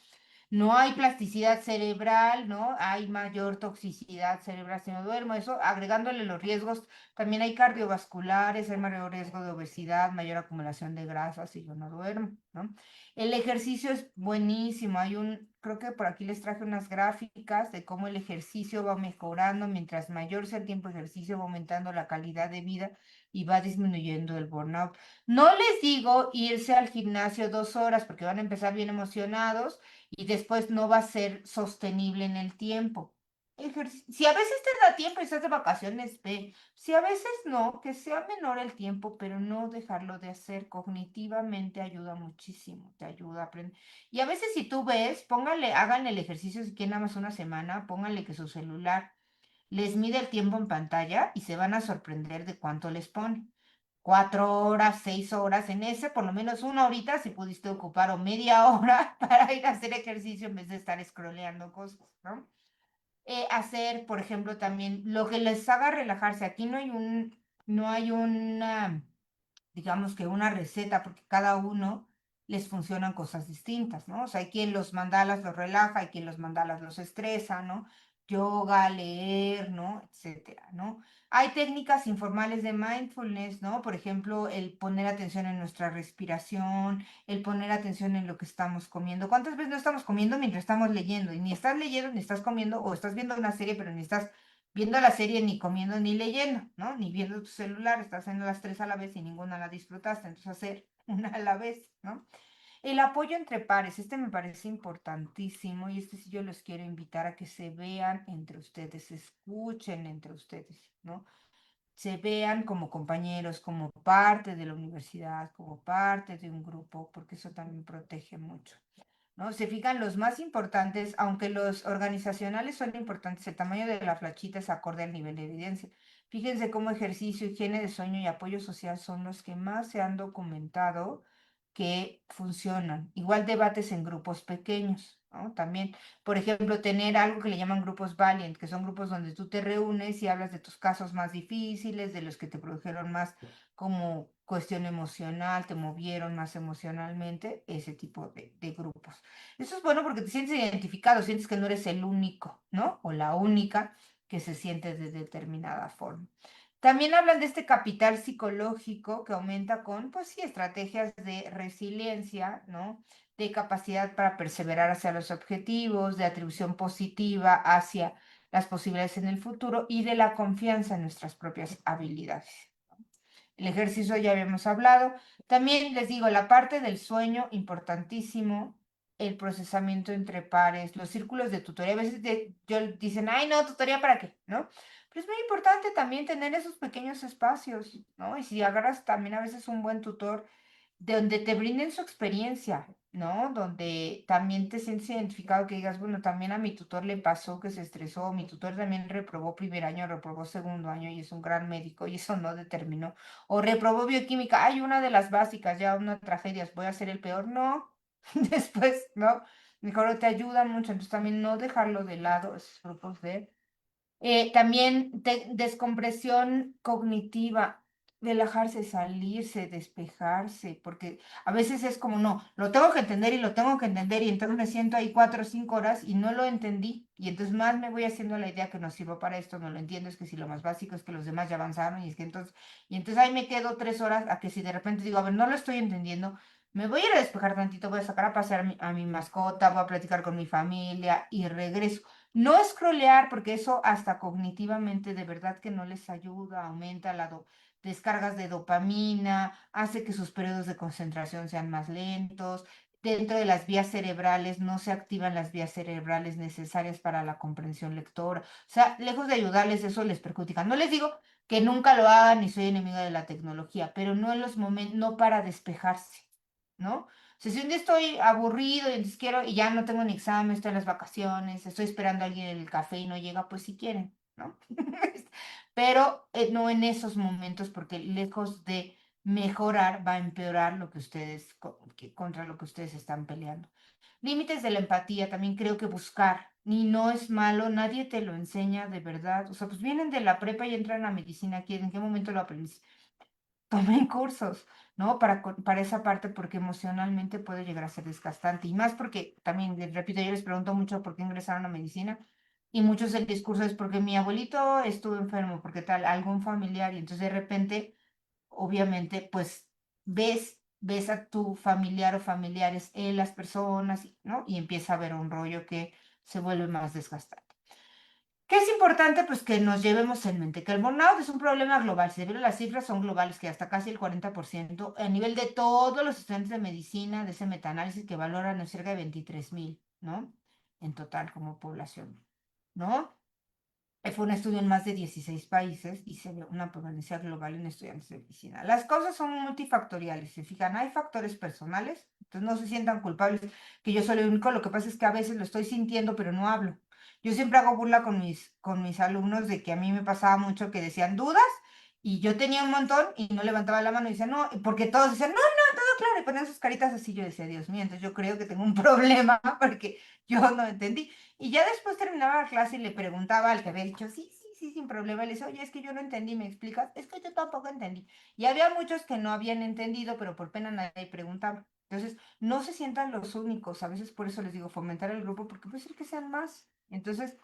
No hay plasticidad cerebral, ¿no? Hay mayor toxicidad cerebral si no duermo. Eso, agregándole los riesgos, también hay cardiovasculares, hay mayor riesgo de obesidad, mayor acumulación de grasa si yo no duermo, ¿no? El ejercicio es buenísimo. Creo que por aquí les traje unas gráficas de cómo el ejercicio va mejorando, mientras mayor sea el tiempo de ejercicio, va aumentando la calidad de vida y va disminuyendo el burnout. No les digo irse al gimnasio 2 horas porque van a empezar bien emocionados y después no va a ser sostenible en el tiempo. Si a veces te da tiempo y estás de vacaciones, ve. Si a veces no, que sea menor el tiempo, pero no dejarlo de hacer. Cognitivamente ayuda muchísimo, te ayuda a aprender. Y a veces si tú ves, hagan el ejercicio si quieren nada más una semana, pónganle que su celular les mide el tiempo en pantalla y se van a sorprender de cuánto les pone. 4 horas, 6 horas en ese, por lo menos una horita si pudiste ocupar o media hora para ir a hacer ejercicio en vez de estar scrolleando cosas, ¿no? Hacer, por ejemplo, también lo que les haga relajarse. Aquí no hay una digamos que una receta, porque cada uno les funcionan cosas distintas, ¿no? O sea, hay quien los mandalas los relaja, hay quien los mandalas los estresa, ¿no? Yoga, leer, ¿no? Etcétera, ¿no? Hay técnicas informales de mindfulness, ¿no? Por ejemplo, el poner atención en nuestra respiración, el poner atención en lo que estamos comiendo. ¿Cuántas veces no estamos comiendo mientras estamos leyendo? Y ni estás leyendo, ni estás comiendo, o estás viendo una serie, pero ni estás viendo la serie ni comiendo ni leyendo, ¿no? Ni viendo tu celular, estás haciendo las tres a la vez y ninguna la disfrutaste, entonces hacer una a la vez, ¿no? El apoyo entre pares, este me parece importantísimo y este sí yo los quiero invitar a que se vean entre ustedes, se escuchen entre ustedes, ¿no? Se vean como compañeros, como parte de la universidad, como parte de un grupo, porque eso también protege mucho. ¿No? Se fijan los más importantes, aunque los organizacionales son importantes, el tamaño de la flechita es acorde al nivel de evidencia. Fíjense cómo ejercicio, higiene de sueño y apoyo social son los que más se han documentado que funcionan. Igual debates en grupos pequeños, ¿no? También, por ejemplo, tener algo que le llaman grupos Valiant, que son grupos donde tú te reúnes y hablas de tus casos más difíciles, de los que te produjeron más como cuestión emocional, te movieron más emocionalmente, ese tipo de grupos. Eso es bueno porque te sientes identificado, sientes que no eres el único, ¿no? O la única que se siente de determinada forma. También hablan de este capital psicológico que aumenta con, pues sí, estrategias de resiliencia, ¿no? De capacidad para perseverar hacia los objetivos, de atribución positiva hacia las posibilidades en el futuro y de la confianza en nuestras propias habilidades. El ejercicio ya habíamos hablado. También les digo, la parte del sueño, importantísimo, el procesamiento entre pares, los círculos de tutoría. A veces dicen, ay, no, tutoría para qué, ¿no? Pero es muy importante también tener esos pequeños espacios, ¿no? Y si agarras también a veces un buen tutor donde te brinden su experiencia, ¿no? Donde también te sientes identificado, que digas, bueno, también a mi tutor le pasó que se estresó, mi tutor también reprobó primer año, reprobó segundo año y es un gran médico y eso no determinó. O reprobó bioquímica, hay una de las básicas, ya una tragedia, voy a ser el peor, no, después, ¿no? Mejor te ayuda mucho, entonces también no dejarlo de lado, esos grupos de también descompresión cognitiva, relajarse, salirse, despejarse, porque a veces es como, no, lo tengo que entender y lo tengo que entender y entonces me siento ahí 4 o 5 horas y no lo entendí y entonces más me voy haciendo la idea que no sirvo para esto, no lo entiendo, es que si lo más básico es que los demás ya avanzaron y es que entonces ahí me quedo 3 horas a que si de repente digo, a ver, no lo estoy entendiendo. Me voy a ir a despejar tantito, voy a sacar a pasear a mi mascota, voy a platicar con mi familia y regreso. No scrollear, porque eso hasta cognitivamente de verdad que no les ayuda, aumenta descargas de dopamina, hace que sus periodos de concentración sean más lentos. Dentro de las vías cerebrales no se activan las vías cerebrales necesarias para la comprensión lectora. O sea, lejos de ayudarles, eso les perjudica. No les digo que nunca lo hagan ni soy enemiga de la tecnología, pero no en los momentos, no para despejarse, ¿no? O sea, si un día estoy aburrido y entonces quiero, y ya no tengo ni examen, estoy en las vacaciones, estoy esperando a alguien en el café y no llega, pues si quieren, ¿no? Pero no en esos momentos, porque lejos de mejorar, va a empeorar lo que ustedes, contra lo que ustedes están peleando. Límites de la empatía, también creo que buscar, ni no es malo, nadie te lo enseña de verdad. O sea, pues vienen de la prepa y entran a medicina, ¿en qué momento lo aprendiste? Tomen cursos, ¿no? Para esa parte, porque emocionalmente puede llegar a ser desgastante. Y más porque también, les repito, yo les pregunto mucho por qué ingresaron a medicina. Y muchos el discurso es porque mi abuelito estuvo enfermo, porque tal, algún familiar. Y entonces de repente, obviamente, pues ves a tu familiar o familiares en las personas, ¿no? Y empieza a haber un rollo que se vuelve más desgastante. ¿Qué es importante? Pues que nos llevemos en mente que el burnout es un problema global. Si se vieron las cifras, son globales, que hasta casi el 40% a nivel de todos los estudiantes de medicina, de ese metaanálisis que valoran en cerca de 23,000, ¿no? En total como población, ¿no? Fue un estudio en más de 16 países y se ve una prevalencia global en estudiantes de medicina. Las causas son multifactoriales. Se fijan, hay factores personales, entonces no se sientan culpables, que yo soy el único. Lo que pasa es que a veces lo estoy sintiendo, pero no hablo. Yo siempre hago burla con mis alumnos de que a mí me pasaba mucho que decían dudas y yo tenía un montón y no levantaba la mano y decía no, porque todos decían no, no, todo claro, y ponían sus caritas así. Yo decía, Dios mío, entonces yo creo que tengo un problema porque yo no entendí. Y ya después terminaba la clase y le preguntaba al que había dicho, sí, sí, sí, sin problema. Le decía, oye, es que yo no entendí, ¿me explicas? Es que yo tampoco entendí. Y había muchos que no habían entendido, pero por pena nadie preguntaba. Entonces, no se sientan los únicos. A veces por eso les digo, fomentar el grupo, porque puede ser que sean más. Entonces,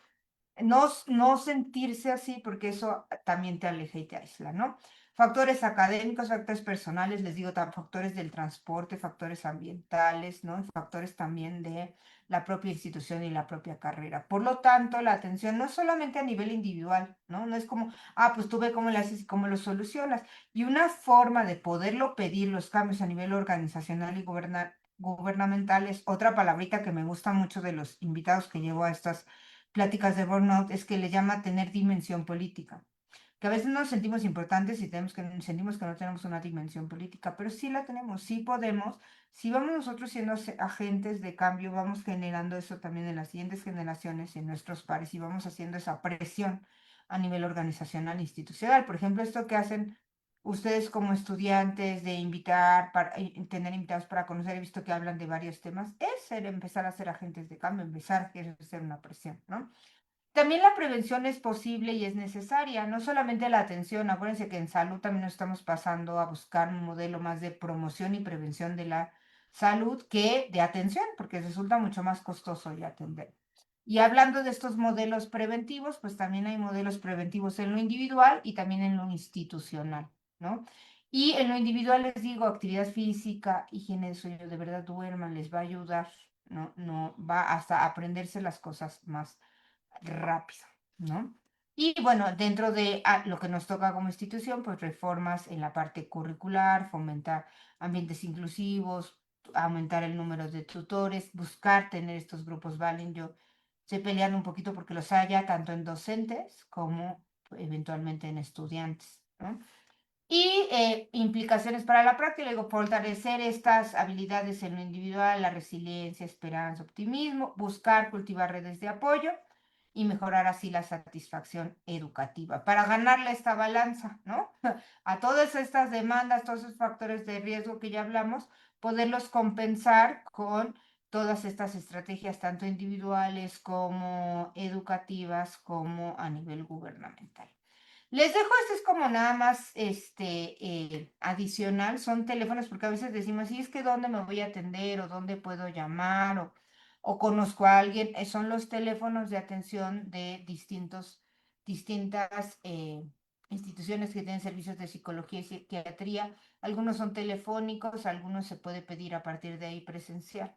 no sentirse así, porque eso también te aleja y te aísla, ¿no? Factores académicos, factores personales, les digo, factores del transporte, factores ambientales, ¿no? Y factores también de la propia institución y la propia carrera. Por lo tanto, la atención no es solamente a nivel individual, ¿no? No es como, pues tú ve cómo lo haces y cómo lo solucionas. Y una forma de poderlo pedir los cambios a nivel organizacional y gubernamental es otra palabrita que me gusta mucho de los invitados que llevo a estas pláticas de burnout, es que le llama tener dimensión política. Que a veces no nos sentimos importantes y sentimos que no tenemos una dimensión política, pero sí la tenemos, sí podemos. Si vamos nosotros siendo agentes de cambio, vamos generando eso también en las siguientes generaciones, en nuestros pares, y vamos haciendo esa presión a nivel organizacional e institucional. Por ejemplo, esto que hacen ustedes como estudiantes de invitar, para tener invitados para conocer, he visto que hablan de varios temas, es el empezar a ser agentes de cambio, empezar a ejercer una presión, ¿no? También la prevención es posible y es necesaria, no solamente la atención. Acuérdense que en salud también nos estamos pasando a buscar un modelo más de promoción y prevención de la salud que de atención, porque resulta mucho más costoso ya atender. Y hablando de estos modelos preventivos, pues también hay modelos preventivos en lo individual y también en lo institucional, ¿no? Y en lo individual les digo, actividad física, higiene de sueño, de verdad duerman, les va a ayudar, ¿no? No va hasta aprenderse las cosas más rápido, ¿no? Y bueno, dentro de lo que nos toca como institución, pues reformas en la parte curricular, fomentar ambientes inclusivos, aumentar el número de tutores, buscar tener estos grupos Valen. Yo estoy peleando un poquito porque los haya tanto en docentes como eventualmente en estudiantes, ¿no? Y implicaciones para la práctica, digo, fortalecer estas habilidades en lo individual, la resiliencia, esperanza, optimismo, buscar cultivar redes de apoyo y mejorar así la satisfacción educativa para ganarle esta balanza, ¿no? A todas estas demandas, todos esos factores de riesgo que ya hablamos, poderlos compensar con todas estas estrategias, tanto individuales como educativas, como a nivel gubernamental. Les dejo, este es como nada más adicional, son teléfonos porque a veces decimos, sí, es que dónde me voy a atender o dónde puedo llamar o conozco a alguien. Son los teléfonos de atención de distintas instituciones que tienen servicios de psicología y psiquiatría. Algunos son telefónicos, algunos se puede pedir a partir de ahí presencial,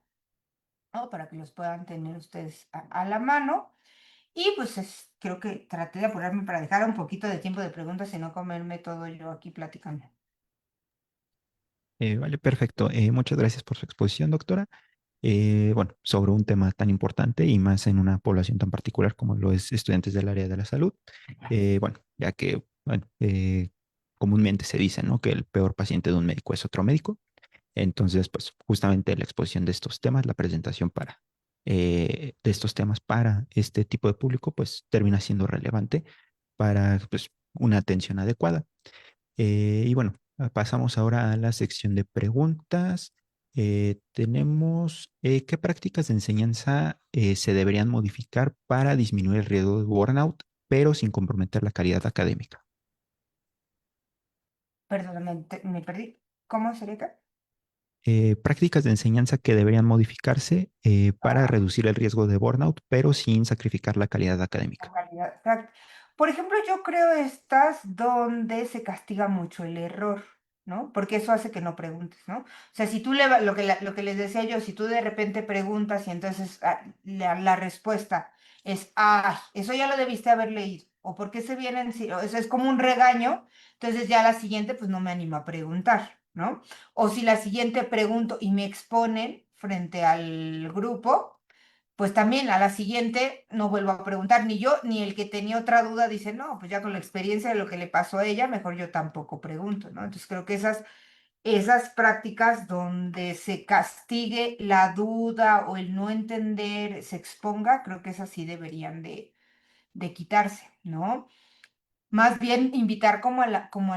¿no? Para que los puedan tener ustedes a la mano. Y pues creo que traté de apurarme para dejar un poquito de tiempo de preguntas y no comerme todo yo aquí platicando. Vale, perfecto. Muchas gracias por su exposición, doctora. Bueno, sobre un tema tan importante y más en una población tan particular como lo es estudiantes del área de la salud. Bueno, ya que bueno, comúnmente se dice, ¿no? Que el peor paciente de un médico es otro médico. Entonces, pues justamente la exposición de estos temas, la presentación de estos temas para este tipo de público, pues termina siendo relevante para pues, una atención adecuada. Y bueno, pasamos ahora a la sección de preguntas. Tenemos, ¿qué prácticas de enseñanza se deberían modificar para disminuir el riesgo de burnout, pero sin comprometer la calidad académica? Perdóname, me perdí. ¿Cómo sería que? Prácticas de enseñanza que deberían modificarse para reducir el riesgo de burnout, pero sin sacrificar la calidad La académica. calidad, exacto. Por ejemplo, yo creo estas donde se castiga mucho el error, ¿no? Porque eso hace que no preguntes, ¿no? O sea, si tú lo que les decía yo, si tú de repente preguntas y entonces la respuesta es, ah, eso ya lo debiste haber leído, o por qué se vienen, o eso es como un regaño, entonces ya la siguiente, pues no me animo a preguntar, ¿no? O si la siguiente pregunto y me exponen frente al grupo, pues también a la siguiente no vuelvo a preguntar, ni yo, ni el que tenía otra duda dice, no, pues ya con la experiencia de lo que le pasó a ella, mejor yo tampoco pregunto, ¿no? Entonces creo que esas prácticas donde se castigue la duda o el no entender, se exponga, creo que esas sí deberían de quitarse, ¿no? Más bien invitar como a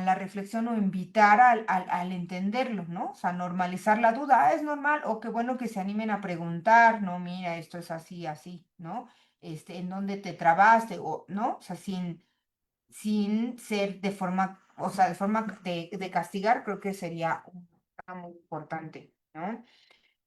la reflexión o invitar al entenderlo, ¿no? O sea, normalizar la duda, es normal, o qué bueno que se animen a preguntar, no, mira, esto es así, así, ¿no? ¿En dónde te trabaste? O, ¿no? O sea, sin ser de forma, o sea, de forma de castigar, creo que sería muy importante, ¿no?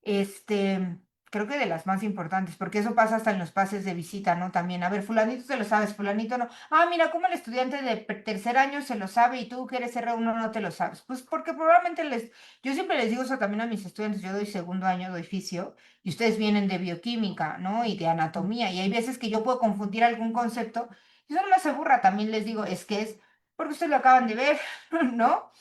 este, Creo que de las más importantes, porque eso pasa hasta en los pases de visita, ¿no? También, a ver, fulanito te lo sabes, fulanito no. Ah, mira, como el estudiante de tercer año se lo sabe y tú que eres R1 no te lo sabes. Pues porque probablemente yo siempre les digo eso también a mis estudiantes, yo doy segundo año, doy fisio, y ustedes vienen de bioquímica, ¿no? Y de anatomía, y hay veces que yo puedo confundir algún concepto, y eso no me hace burra, también les digo, es que es porque ustedes lo acaban de ver, ¿no?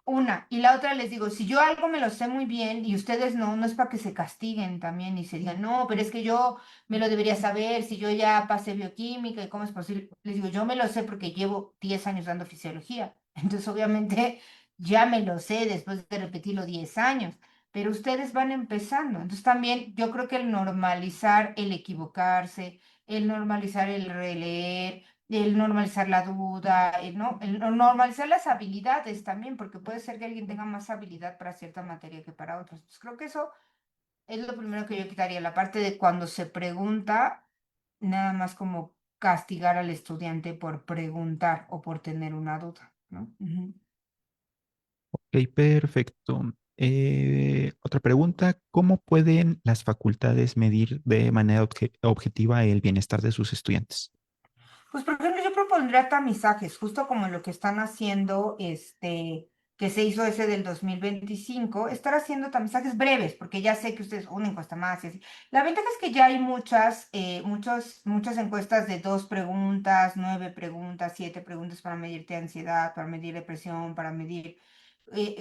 Una. Y la otra les digo, si yo algo me lo sé muy bien y ustedes no, no es para que se castiguen también y se digan, no, pero es que yo me lo debería saber, si yo ya pasé bioquímica y cómo es posible. Les digo, yo me lo sé porque llevo 10 años dando fisiología. Entonces, obviamente, ya me lo sé después de repetirlo 10 años, pero ustedes van empezando. Entonces, también yo creo que el normalizar el equivocarse, el normalizar el releer, el normalizar la duda, el normalizar las habilidades también, porque puede ser que alguien tenga más habilidad para cierta materia que para otros. Entonces, creo que eso es lo primero que yo quitaría, la parte de cuando se pregunta, nada más como castigar al estudiante por preguntar o por tener una duda, ¿no? Ujú. Ok, perfecto. Otra pregunta, ¿cómo pueden las facultades medir de manera objetiva el bienestar de sus estudiantes? Pues, por ejemplo, yo propondría tamizajes, justo como lo que están haciendo, que se hizo ese del 2025, estar haciendo tamizajes breves, porque ya sé que ustedes, una encuesta más y así. La ventaja es que ya hay muchas encuestas de 2 preguntas, 9 preguntas, 7 preguntas para medirte ansiedad, para medir depresión, para medir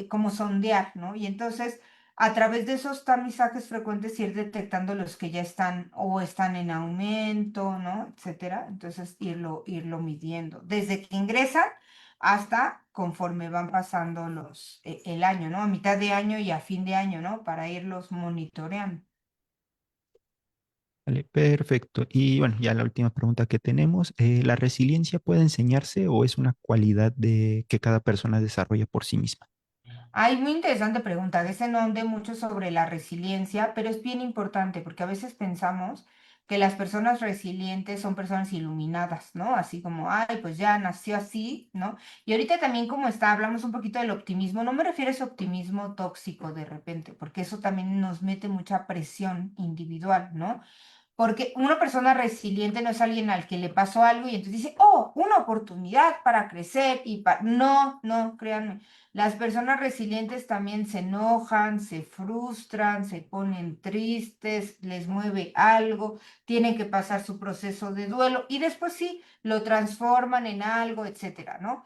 cómo sondear, ¿no? Y entonces, a través de esos tamizajes frecuentes, ir detectando los que ya están o están en aumento, ¿no? Etcétera. Entonces, irlo midiendo. Desde que ingresan hasta conforme van pasando el año, ¿no? A mitad de año y a fin de año, ¿no? Para irlos monitoreando. Vale, perfecto. Y bueno, ya la última pregunta que tenemos, ¿la resiliencia puede enseñarse o es una cualidad de que cada persona desarrolla por sí misma? Ay, muy interesante pregunta. De ese no andé mucho sobre la resiliencia, pero es bien importante porque a veces pensamos que las personas resilientes son personas iluminadas, ¿no? Así como, ay, pues ya nació así, ¿no? Y ahorita también como está, hablamos un poquito del optimismo. No me refiero a ese optimismo tóxico de repente, porque eso también nos mete mucha presión individual, ¿no? Porque una persona resiliente no es alguien al que le pasó algo y entonces dice, oh, una oportunidad para crecer y para... No, no, créanme. Las personas resilientes también se enojan, se frustran, se ponen tristes, les mueve algo, tienen que pasar su proceso de duelo y después sí, lo transforman en algo, etcétera, ¿no?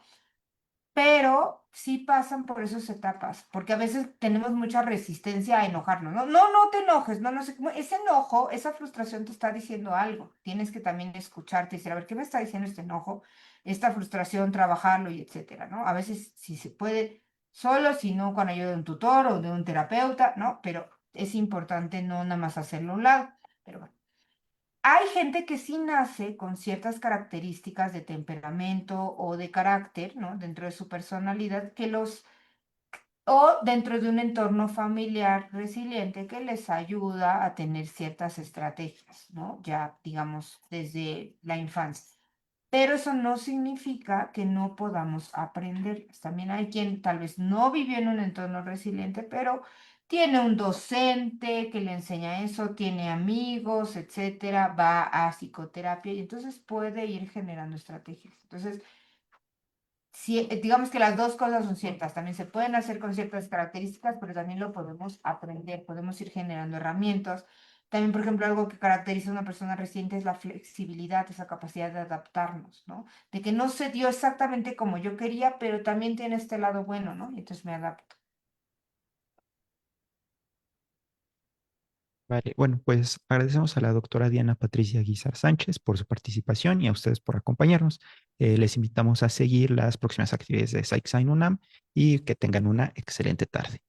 Pero sí pasan por esas etapas, porque a veces tenemos mucha resistencia a enojarnos, ¿no? No, no te enojes, no, no sé cómo. Ese enojo, esa frustración te está diciendo algo. Tienes que también escucharte y decir, a ver, ¿qué me está diciendo este enojo? Esta frustración, trabajarlo y etcétera, ¿no? A veces sí se puede solo, si no con ayuda de un tutor o de un terapeuta, ¿no? Pero es importante no nada más hacerlo a un lado. Pero bueno. Hay gente que sí nace con ciertas características de temperamento o de carácter, ¿no? Dentro de su personalidad, o dentro de un entorno familiar resiliente que les ayuda a tener ciertas estrategias, ¿no? Ya, digamos, desde la infancia. Pero eso no significa que no podamos aprender. También hay quien tal vez no vivió en un entorno resiliente, pero tiene un docente que le enseña eso, tiene amigos, etcétera, va a psicoterapia y entonces puede ir generando estrategias. Entonces, digamos que las dos cosas son ciertas, también se pueden hacer con ciertas características, pero también lo podemos aprender, podemos ir generando herramientas. También, por ejemplo, algo que caracteriza a una persona reciente es la flexibilidad, esa capacidad de adaptarnos, ¿no? De que no se dio exactamente como yo quería, pero también tiene este lado bueno, ¿no? Y entonces me adapto. Vale, bueno, pues agradecemos a la doctora Diana Patricia Guizar Sánchez por su participación y a ustedes por acompañarnos. Les invitamos a seguir las próximas actividades de SAICSAIN UNAM y que tengan una excelente tarde.